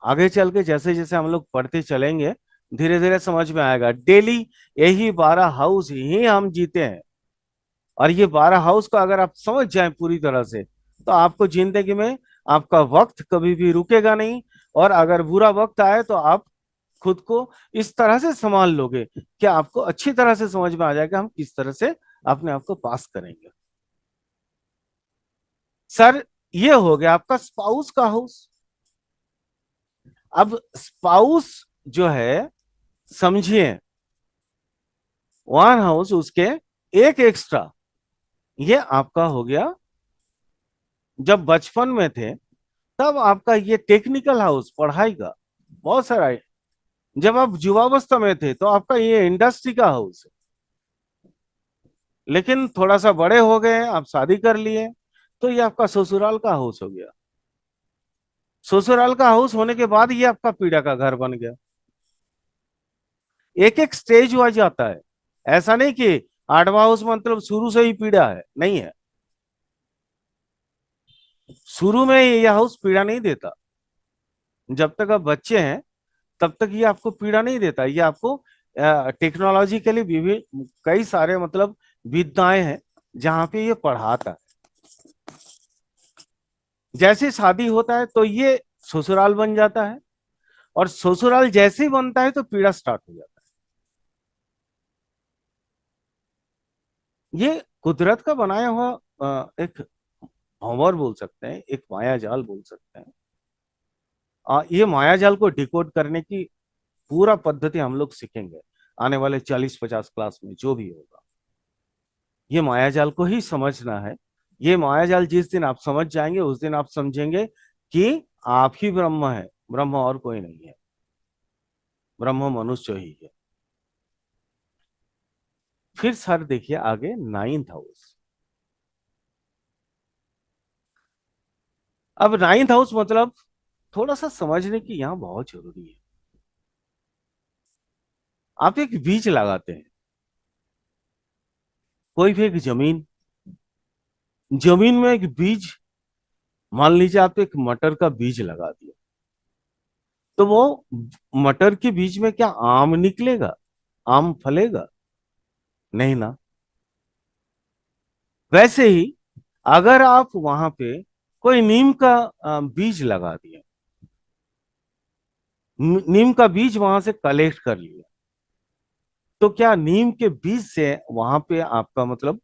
आगे चल के जैसे जैसे हम लोग पढ़ते चलेंगे धीरे धीरे समझ में आएगा। डेली यही 12 हाउस ही हम जीते हैं। और ये 12 हाउस को अगर आप समझ जाएं पूरी तरह से तो आपको जिंदगी में आपका वक्त कभी भी रुकेगा नहीं। और अगर बुरा वक्त आए तो आप खुद को इस तरह से संभाल लोगे कि आपको अच्छी तरह से समझ में आ जाएगा हम किस तरह से अपने आप को पास करेंगे। सर ये हो गया आपका स्पाउस का हाउस। अब स्पाउस जो है, समझिए 1 हाउस उसके एक एक्स्ट्रा, ये आपका हो गया जब बचपन में थे तब आपका ये टेक्निकल हाउस पढ़ाई का बहुत सारा है। जब आप युवावस्था में थे तो आपका ये इंडस्ट्री का हाउस है। लेकिन थोड़ा सा बड़े हो गए, आप शादी कर लिए, तो ये आपका ससुराल का हाउस हो गया। ससुराल का हाउस होने के बाद ये आपका पीड़ा का घर बन गया। एक एक स्टेज हुआ जाता है। ऐसा नहीं कि 8वां हाउस मतलब शुरू से ही पीड़ा है, नहीं है। शुरू में ये हाउस पीड़ा नहीं देता। जब तक आप बच्चे हैं तब तक ये आपको पीड़ा नहीं देता। ये आपको टेक्नोलॉजिकली विभिन्न कई सारे मतलब विद्याएं हैं जहां पे ये पढ़ाता है। जैसे शादी होता है तो ये ससुराल बन जाता है, और ससुराल जैसे ही बनता है तो पीड़ा स्टार्ट हो जाता है। ये कुदरत का बनाया हुआ एक भंवर बोल सकते हैं, एक माया जाल बोल सकते हैं। ये माया जाल को डिकोड करने की पूरा पद्धति हम लोग सीखेंगे आने वाले 40-50 क्लास में जो भी होगा। ये मायाजाल को ही समझना है। ये मायाजाल जिस दिन आप समझ जाएंगे उस दिन आप समझेंगे कि आप ही ब्रह्म है, ब्रह्म और कोई नहीं है, ब्रह्म मनुष्य ही है। फिर सर देखिए आगे 9th हाउस। अब 9th हाउस मतलब थोड़ा सा समझने की यहाँ बहुत जरूरी है। आप एक बीज लगाते हैं, कोई भी एक जमीन, जमीन में एक बीज, मान लीजिए आप एक मटर का बीज लगा दिया, तो वो मटर के बीज में क्या आम निकलेगा? आम फलेगा? नहीं ना। वैसे ही अगर आप वहां पे कोई नीम का बीज लगा दिया, नीम का बीज वहां से कलेक्ट कर लिया, तो क्या नीम के बीज से वहां पे आपका मतलब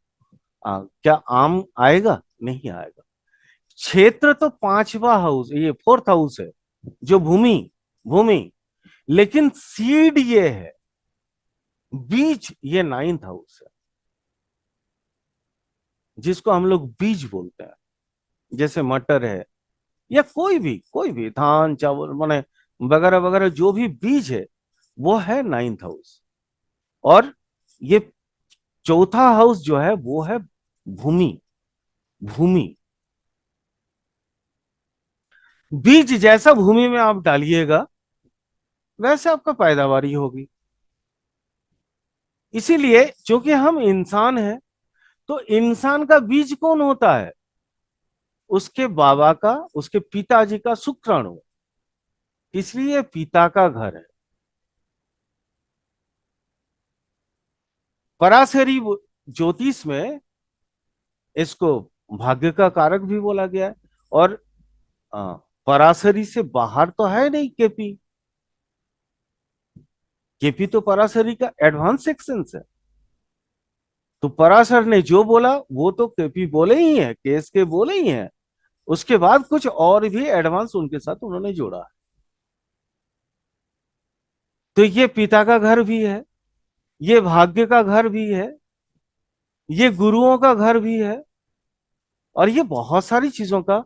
क्या आम आएगा? नहीं आएगा। क्षेत्र तो 5वां हाउस, ये 4th हाउस है, जो भूमि, भूमि। लेकिन सीड ये है, बीज ये 9th हाउस है, जिसको हम लोग बीज बोलते हैं। जैसे मटर है या कोई भी धान चावल माने वगैरह वगैरह जो भी बीज है वो है 9th हाउस। और ये 4था हाउस जो है वो है भूमि, भूमि। बीज जैसा भूमि में आप डालिएगा वैसे आपका पैदावारी होगी। इसीलिए क्योंकि हम इंसान हैं, तो इंसान का बीज कौन होता है? उसके बाबा का, उसके पिताजी का शुक्राणु। इसलिए पिता का घर है। पराशरी ज्योतिष में इसको भाग्य का कारक भी बोला गया है। और अ, पराशरी से बाहर तो है नहीं केपी। केपी तो पराशरी का एडवांस सेक्शन है। तो पराशर ने जो बोला वो तो केपी बोले ही है, केस के बोले ही है। उसके बाद कुछ और भी एडवांस उनके साथ उन्होंने जोड़ा है। तो ये पिता का घर भी है, ये भाग्य का घर भी है, ये गुरुओं का घर भी है, और ये बहुत सारी चीजों का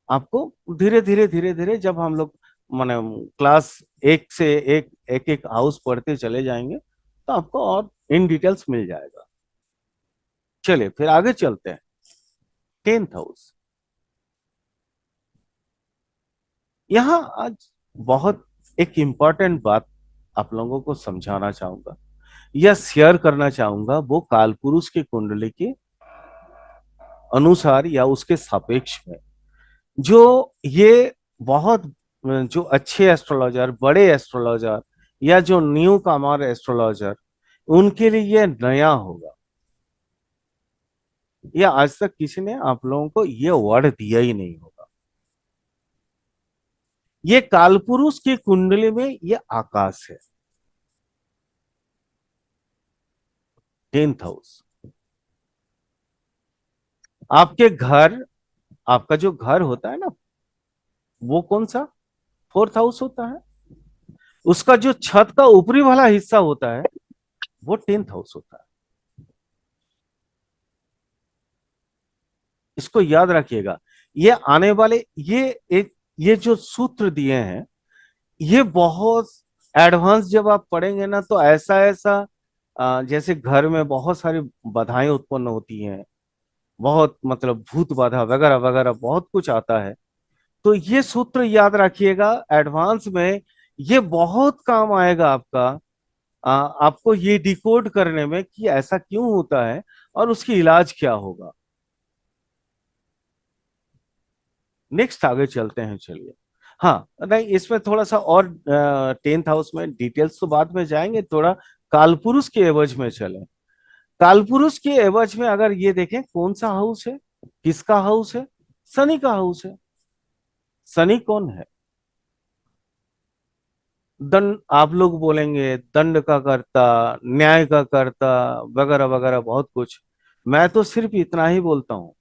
आपको धीरे धीरे जब हम लोग माने क्लास एक से एक एक एक हाउस पढ़ते चले जाएंगे तो आपको और इन डिटेल्स मिल जाएगा। चलिए फिर आगे चलते हैं। 10th house. यहाँ आज बहुत एक इंपॉर्टेंट बात आप लोगों को समझाना चाहूंगा या शेयर करना चाहूंगा, वो कालपुरुष की कुंडली के अनुसार या उसके सापेक्ष में जो ये बहुत जो अच्छे एस्ट्रोलॉजर, बड़े एस्ट्रोलॉजर या जो न्यू कामर एस्ट्रोलॉजर, उनके लिए ये नया होगा। या आज तक किसी ने आप लोगों को ये वर्ड दिया ही नहीं होगा। ये कालपुरुष की कुंडली में ये आकाश है। 10th house. आपके घर, आपका जो घर होता है ना, वो कौन सा 4th हाउस होता है। उसका जो छत का ऊपरी वाला हिस्सा होता है वो 10th हाउस होता है। इसको याद रखिएगा। ये आने वाले ये एक ये जो सूत्र दिए हैं ये बहुत एडवांस जब आप पढ़ेंगे ना तो ऐसा ऐसा जैसे घर में बहुत सारी बाधाएं उत्पन्न होती हैं, बहुत मतलब भूत बाधा वगैरह वगैरह बहुत कुछ आता है। तो ये सूत्र याद रखिएगा एडवांस में। ये बहुत काम आएगा आपका, आपको ये डिकोड करने में कि ऐसा क्यों होता है और उसकी इलाज क्या होगा। नेक्स्ट आगे चलते हैं, चलिए। हाँ नहीं, इसमें थोड़ा सा और 10th हाउस में डिटेल्स तो बाद में जाएंगे, थोड़ा कालपुरुष के एवज में चलें। कालपुरुष के एवज में अगर ये देखें कौन सा हाउस है, किसका हाउस है? शनि का हाउस है। शनि कौन है? दंड, आप लोग बोलेंगे दंड का कर्ता, न्याय का कर्ता वगैरह वगैरह बहुत कुछ। मैं तो सिर्फ इतना ही बोलता हूं,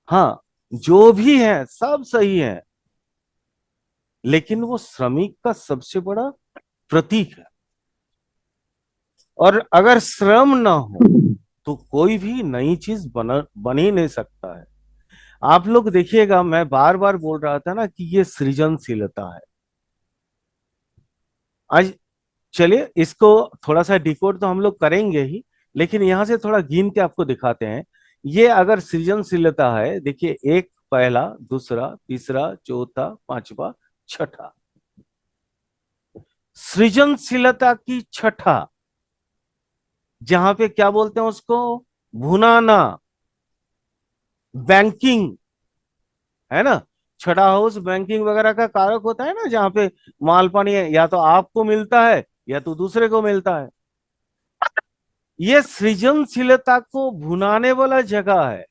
हाँ जो भी है सब सही है, लेकिन वो श्रमिक का सबसे बड़ा प्रतीक है। और अगर श्रम ना हो तो कोई भी नई चीज बन ही नहीं सकता है। आप लोग देखिएगा, मैं बार बार बोल रहा था ना कि ये सृजनशीलता है। आज चलिए इसको थोड़ा सा डिकोड तो हम लोग करेंगे ही, लेकिन यहां से थोड़ा गिन के आपको दिखाते हैं। ये अगर सृजनशीलता है, देखिए एक, पहला, दूसरा, तीसरा, चौथा, पांचवा, छठा। सृजनशीलता की छठा, जहां पे क्या बोलते हैं उसको, भुनाना, बैंकिंग, है ना। छठा हाउस बैंकिंग वगैरह का कारक होता है ना, जहां पे माल पानी है, या तो आपको मिलता है या तो दूसरे को मिलता है। ये सृजनशीलता को भुनाने वाला जगह है।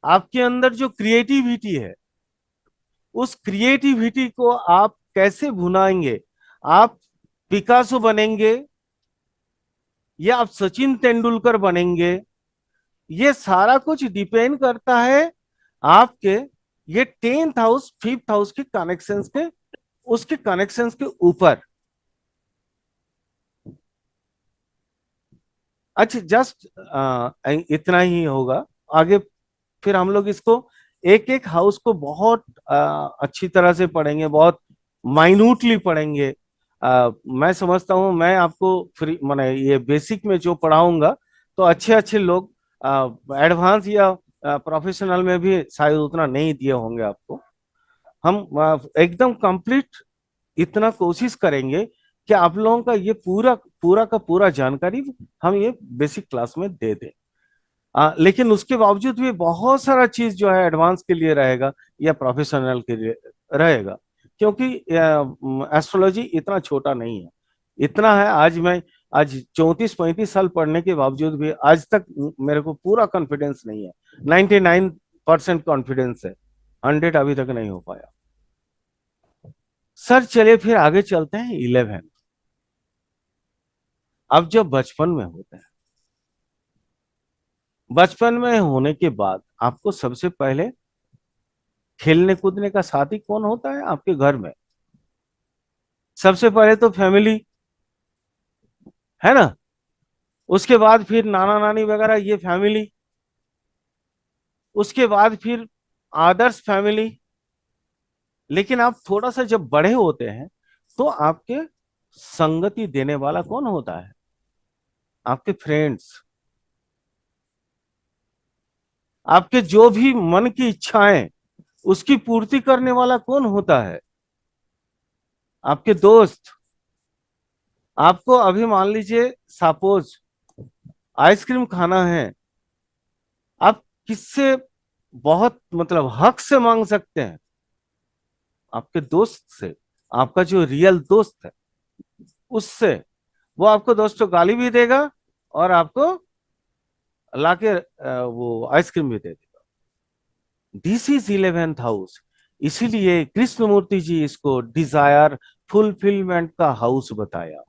आपके अंदर जो क्रिएटिविटी है, उस क्रिएटिविटी को आप कैसे भुनाएंगे? आप पिकासो बनेंगे या आप सचिन तेंदुलकर बनेंगे? ये सारा कुछ डिपेंड करता है आपके ये 10th हाउस 5th हाउस के कनेक्शंस के, उसके कनेक्शंस के ऊपर। अच्छा जस्ट इतना ही होगा। आगे फिर हम लोग इसको एक एक हाउस को बहुत अच्छी तरह से पढ़ेंगे, बहुत माइन्यूटली पढ़ेंगे। मैं समझता हूँ मैं आपको फ्री माने ये बेसिक में जो पढ़ाऊंगा तो अच्छे अच्छे लोग एडवांस या प्रोफेशनल में भी शायद उतना नहीं दिए होंगे आपको। हम एकदम कंप्लीट इतना कोशिश करेंगे कि आप लोगों का ये पूरा पूरा का पूरा जानकारी हम ये बेसिक क्लास में दे दें। लेकिन उसके बावजूद भी बहुत सारा चीज जो है एडवांस के लिए रहेगा या प्रोफेशनल के लिए रहेगा, क्योंकि एस्ट्रोलॉजी इतना छोटा नहीं है। इतना है, आज 34-35 साल पढ़ने के बावजूद भी आज तक मेरे को पूरा कॉन्फिडेंस नहीं है। 99% कॉन्फिडेंस है, 100 अभी तक नहीं हो पाया। सर चलिए फिर आगे चलते हैं 11। अब जब बचपन में होते हैं, बचपन में होने के बाद आपको सबसे पहले खेलने कूदने का साथी कौन होता है आपके घर में? सबसे पहले तो फैमिली, है ना। उसके बाद फिर नाना नानी वगैरह, ये फैमिली। उसके बाद फिर आदर्श फैमिली। लेकिन आप थोड़ा सा जब बड़े होते हैं तो आपके संगति देने वाला कौन होता है? आपके फ्रेंड्स। आपके जो भी मन की इच्छाएं उसकी पूर्ति करने वाला कौन होता है? आपके दोस्त। आपको अभी मान लीजिए सपोज आइसक्रीम खाना है, आप किससे बहुत मतलब हक से मांग सकते हैं? आपके दोस्त से। आपका जो रियल दोस्त है उससे। वो आपको दोस्तों गाली भी देगा और आपको लाके वो आइसक्रीम भी दे देगा। This is 11th house. इसीलिए कृष्णमूर्ति जी इसको डिजायर फुलफिलमेंट का हाउस बताया,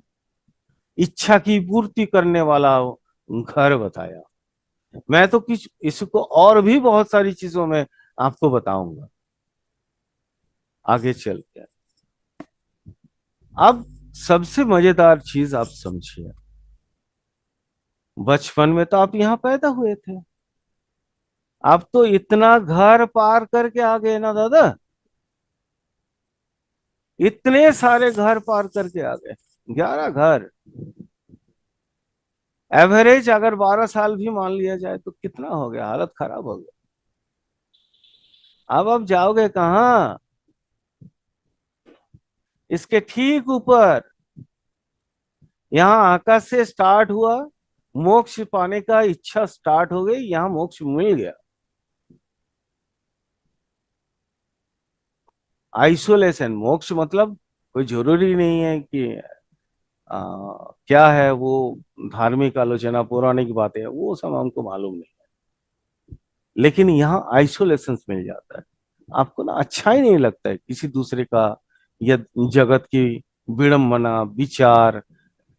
इच्छा की पूर्ति करने वाला घर बताया। मैं तो किस इसको और भी बहुत सारी चीजों में आपको बताऊंगा आगे चल के। अब सबसे मजेदार चीज आप समझिए, बचपन में तो आप यहाँ पैदा हुए थे, आप तो इतना घर पार करके आ गए ना दादा। इतने सारे घर पार करके आ गए, 11 घर। एवरेज अगर 12 साल भी मान लिया जाए तो कितना हो गया, हालत खराब हो गया। अब आप जाओगे कहाँ? इसके ठीक ऊपर, यहाँ आकाश से स्टार्ट हुआ, मोक्ष पाने का इच्छा स्टार्ट हो गई, यहाँ मोक्ष मिल गया। आइसोलेशन मोक्ष मतलब कोई जरूरी नहीं है कि आ, क्या है वो, धार्मिक आलोचना पौराणिक बातें वो सब हमको मालूम नहीं। लेकिन यहाँ आइसोलेशन मिल जाता है। आपको ना अच्छा ही नहीं लगता है किसी दूसरे का या जगत की विडंबना विचार,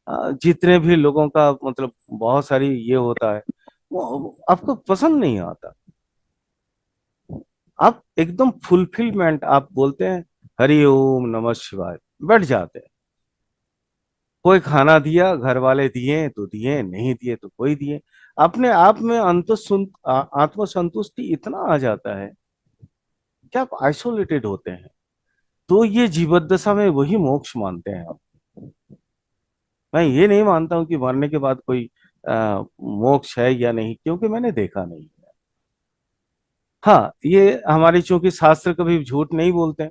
जितने भी लोगों का मतलब बहुत सारी ये होता है, वो आपको पसंद नहीं आता। आप एकदम फुलफिलमेंट, आप बोलते हैं हरि ओम नमः शिवाय, बैठ जाते हैं। कोई खाना दिया, घर वाले दिए तो दिए, नहीं दिए तो कोई दिए। अपने आप में आत्मसंतुष्टि इतना आ जाता है कि आप आइसोलेटेड होते हैं। तो ये जीवद्दशा में वही मोक्ष मानते हैं आप। मैं ये नहीं मानता हूं कि मरने के बाद कोई मोक्ष है या नहीं, क्योंकि मैंने देखा नहीं है। हाँ, ये हमारी चूंकि शास्त्र कभी झूठ नहीं बोलते हैं,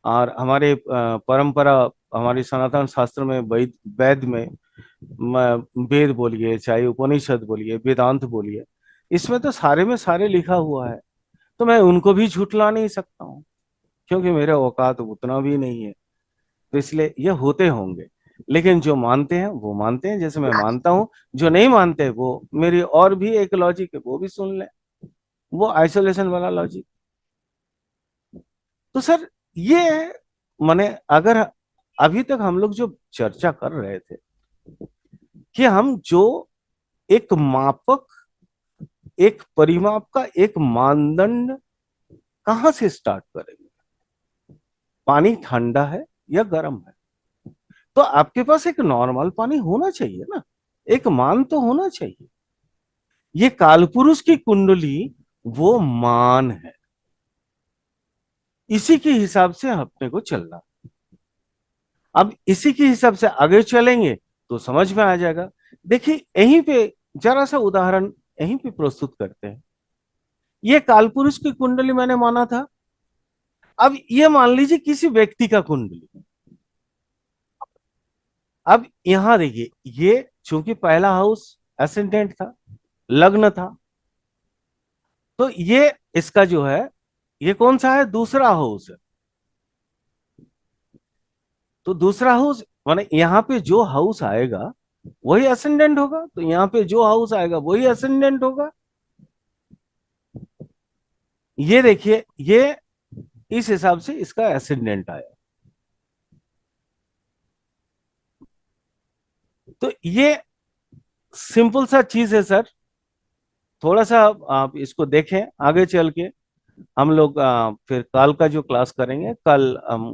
और हमारे परंपरा, हमारी सनातन शास्त्र में वैद वेद में वेद बोलिए चाहे उपनिषद बोलिए वेदांत बोलिए, इसमें तो सारे में सारे लिखा हुआ है। तो मैं उनको भी झुठला नहीं सकता हूँ, क्योंकि मेरे औकात उतना भी नहीं है। तो इसलिए ये होते होंगे। लेकिन जो मानते हैं वो मानते हैं, जैसे मैं मानता हूँ। जो नहीं मानते वो मेरी और भी एक लॉजिक है, वो भी सुन ले, वो आइसोलेशन वाला लॉजिक। तो सर ये माने, अगर अभी तक हम लोग जो चर्चा कर रहे थे कि हम जो एक मापक, एक परिमाप का एक मानदंड कहाँ से स्टार्ट करेंगे? पानी ठंडा है या गर्म है? तो आपके पास एक नॉर्मल पानी होना चाहिए ना, एक मान तो होना चाहिए। ये कालपुरुष की कुंडली वो मान है, इसी के हिसाब से अपने को चलना। अब इसी के हिसाब से आगे चलेंगे तो समझ में आ जाएगा। देखिए यहीं पे जरा सा उदाहरण यहीं पे प्रस्तुत करते हैं। ये कालपुरुष की कुंडली मैंने माना था। अब ये मान लीजिए किसी व्यक्ति का कुंडली। अब यहां देखिए, ये चूंकि पहला हाउस एसेंडेंट था, लग्न था, तो ये इसका जो है, ये कौन सा है, दूसरा हाउस है। तो दूसरा हाउस माने यहाँ पे जो हाउस आएगा वही असेंडेंट होगा, तो यहाँ पे जो हाउस आएगा वही असेंडेंट होगा। ये देखिए, ये इस हिसाब से इसका असेंडेंट आया। तो ये सिंपल सा चीज है सर। थोड़ा सा आप इसको देखें, आगे चल के हम लोग फिर कल का जो क्लास करेंगे, कल हम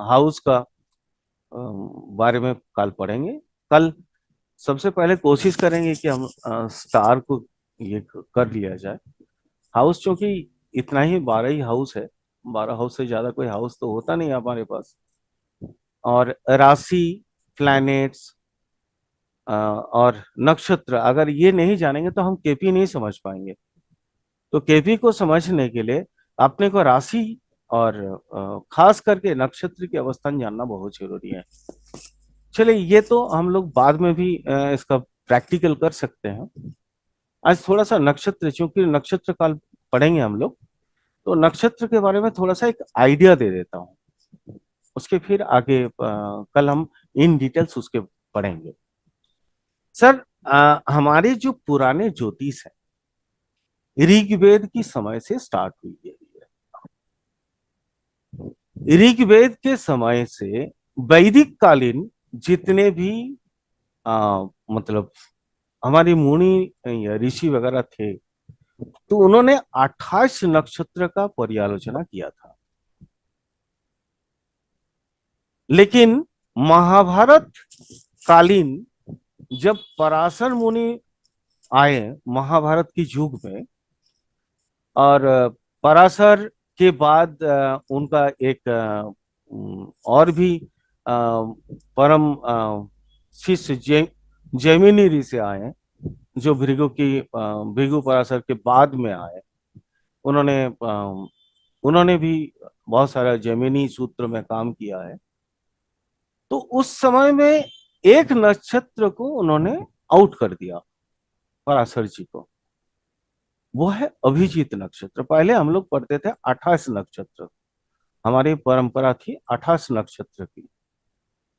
हाउस का बारे में कल पढ़ेंगे। कल सबसे पहले कोशिश करेंगे कि हम स्टार को ये कर लिया जाए। हाउस चूंकि इतना ही 12 ही हाउस है, 12 हाउस से ज्यादा कोई हाउस तो होता नहीं है हमारे पास। और राशि, प्लैनेट्स और नक्षत्र, अगर ये नहीं जानेंगे तो हम केपी नहीं समझ पाएंगे। तो केपी को समझने के लिए अपने को राशि और खास करके नक्षत्र की अवस्थान जानना बहुत जरूरी है। चलिए, ये तो हम लोग बाद में भी इसका प्रैक्टिकल कर सकते हैं। आज थोड़ा सा नक्षत्र, चूंकि नक्षत्र काल पढ़ेंगे हम लोग, तो नक्षत्र के बारे में थोड़ा सा एक आइडिया दे देता हूँ। उसके फिर आगे कल हम इन डिटेल्स उसके पढ़ेंगे। सर, हमारे जो पुराने ज्योतिष है, ऋग्वेद की समय से स्टार्ट हुई है। ऋग्वेद के समय से वैदिक कालीन जितने भी मतलब हमारे मुनि या ऋषि वगैरह थे, तो उन्होंने 28 नक्षत्र का पर्यालोचना किया था। लेकिन महाभारत कालीन जब पराशर मुनि आए महाभारत की युग में, और पराशर के बाद उनका एक और भी परम शिष्य जैमिनी ऋषि आए, जो भृगु पराशर के बाद में आए। उन्होंने भी बहुत सारा जैमिनी सूत्र में काम किया है। तो उस समय में एक नक्षत्र को उन्होंने आउट कर दिया, पराशर जी को। वो है अभिजीत नक्षत्र। पहले हम लोग पढ़ते थे 28 नक्षत्र, हमारी परंपरा थी 28 नक्षत्र की।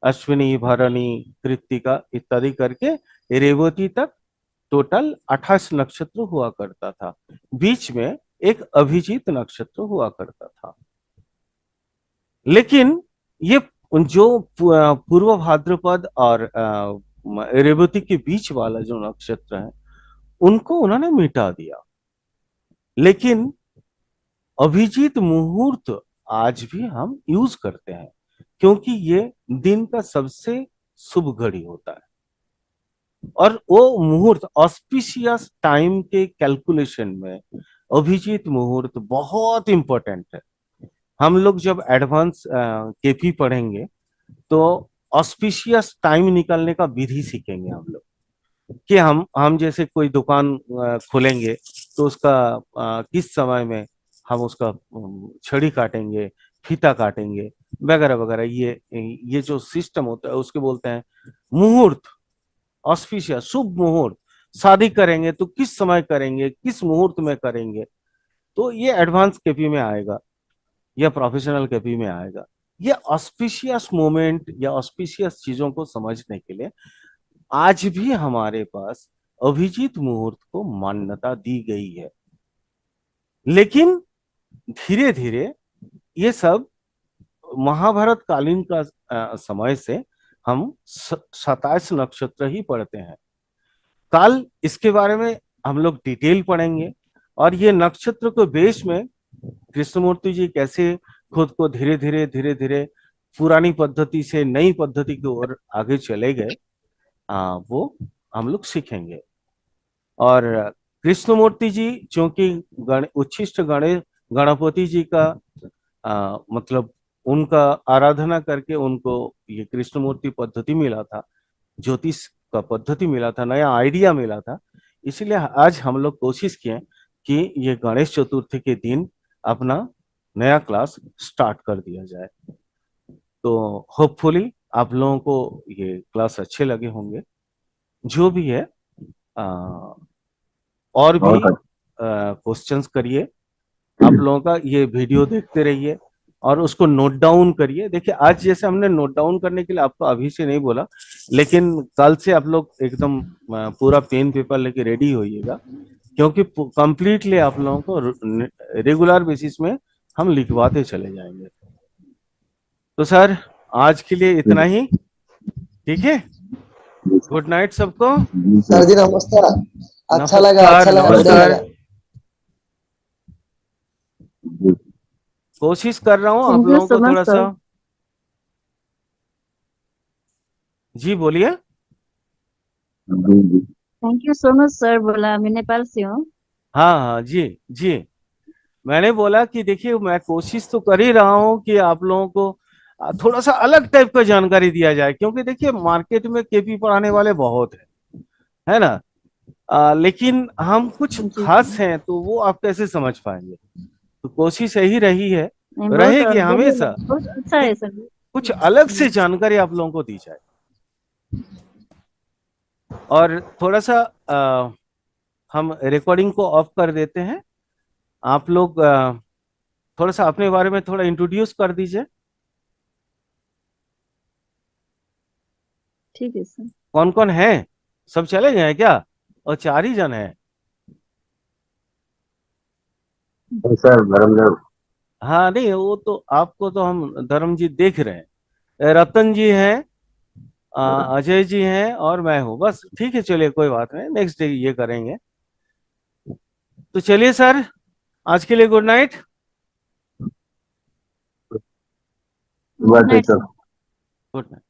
अश्विनी, भरणी, कृत्तिका इत्यादि करके रेवती तक टोटल 28 नक्षत्र हुआ करता था। बीच में एक अभिजीत नक्षत्र हुआ करता था। लेकिन ये जो पूर्व भाद्रपद और रेवती के बीच वाला जो नक्षत्र है, उनको उन्होंने मिटा दिया। लेकिन अभिजीत मुहूर्त आज भी हम यूज करते हैं, क्योंकि ये दिन का सबसे शुभ घड़ी होता है। और वो मुहूर्त ऑस्पिशियस टाइम के कैलकुलेशन में अभिजीत मुहूर्त बहुत इंपॉर्टेंट है। हम लोग जब एडवांस केपी पढ़ेंगे तो ऑस्पिशियस टाइम निकालने का विधि सीखेंगे हम लोग। कि हम जैसे कोई दुकान खोलेंगे, तो उसका किस समय में हम उसका छड़ी काटेंगे, फीता काटेंगे, वगैरह वगैरह। ये जो सिस्टम होता है उसके बोलते हैं मुहूर्त, ऑस्पिशियस शुभ मुहूर्त। शादी करेंगे तो किस समय करेंगे, किस मुहूर्त में करेंगे। तो ये एडवांस केपी में आएगा या प्रोफेशनल केपी में आएगा। ये ऑस्पिशियस मोमेंट या ऑस्पिशियस चीजों को समझने के लिए आज भी हमारे पास अभिजीत मुहूर्त को मान्यता दी गई है। लेकिन धीरे धीरे ये सब महाभारत कालीन का समय से हम 27 नक्षत्र ही पढ़ते हैं। कल इसके बारे में हम लोग डिटेल पढ़ेंगे। और ये नक्षत्र को बेस में कृष्णमूर्ति जी कैसे खुद को धीरे धीरे पुरानी पद्धति से नई पद्धति की ओर आगे चले गए, वो हम लोग सीखेंगे। और कृष्णमूर्ति जी चूंकि उच्छिष्ट गणपति जी का मतलब उनका आराधना करके उनको ये कृष्णमूर्ति पद्धति मिला था, ज्योतिष का पद्धति मिला था, नया आइडिया मिला था। इसलिए आज हम लोग कोशिश किए कि ये गणेश चतुर्थी के दिन अपना नया क्लास स्टार्ट कर दिया जाए। तो होपफुली आप लोगों को ये क्लास अच्छे लगे होंगे। जो भी है आ, और भी बहुत क्वेश्चंस करिए। आप लोगों का ये वीडियो देखते रहिए और उसको नोट डाउन करिए। देखिए आज जैसे हमने नोट डाउन करने के लिए आपको अभी से नहीं बोला, लेकिन कल से आप लोग एकदम पूरा पेन पेपर लेके रेडी होइएगा, क्योंकि कंप्लीटली आप लोगों को रेगुलर बेसिस में हम लिखवाते चले जाएंगे। तो सर आज के लिए इतना ही, ठीक है। जी सर। गुड नाइट सबको। जी सर सर। जी नमस्कार। अच्छा लगा, नमस्कार अच्छा लगा, बढ़िया नमस्कार। लगा। जी कोशिश कर रहा हूँ आप थैंक यू लोगों सो को मच थोड़ा सर। सा। जी बोलिए। जी जी। Thank you so much sir, बोला मैं नेपाल से हूँ। हाँ हाँ जी जी। मैंने बोला कि देखिए मैं कोशिश तो कर ही रहा हूँ कि आप लोगों को थोड़ा सा अलग टाइप का जानकारी दिया जाए, क्योंकि देखिए मार्केट में केपी पढ़ाने वाले बहुत है ना। लेकिन हम कुछ जी खास सर। हैं तो वो आप कैसे समझ पाएंगे। तो कोशिश यही रही है, नहीं, रहेगी बहुत हमेशा, बहुत अच्छा कि है सर। कुछ अलग से जानकारी आप लोगों को दी जाए। और थोड़ा सा हम रिकॉर्डिंग को ऑफ कर देते हैं। आप लोग थोड़ा सा अपने बारे में थोड़ा इंट्रोड्यूस कर दीजिए। ठीक है सर। कौन कौन है, सब चले गए हैं क्या, और 4 ही जन है। तो सर धर्मदेव। हाँ नहीं वो तो आपको तो हम धर्मजीत देख रहे हैं, रतन जी हैं, अजय जी हैं और मैं हूँ बस। ठीक है चलिए कोई बात नहीं, नेक्स्ट डे ये करेंगे। तो चलिए सर आज के लिए गुड नाइट। गुड बस night sir. Sir. Good night.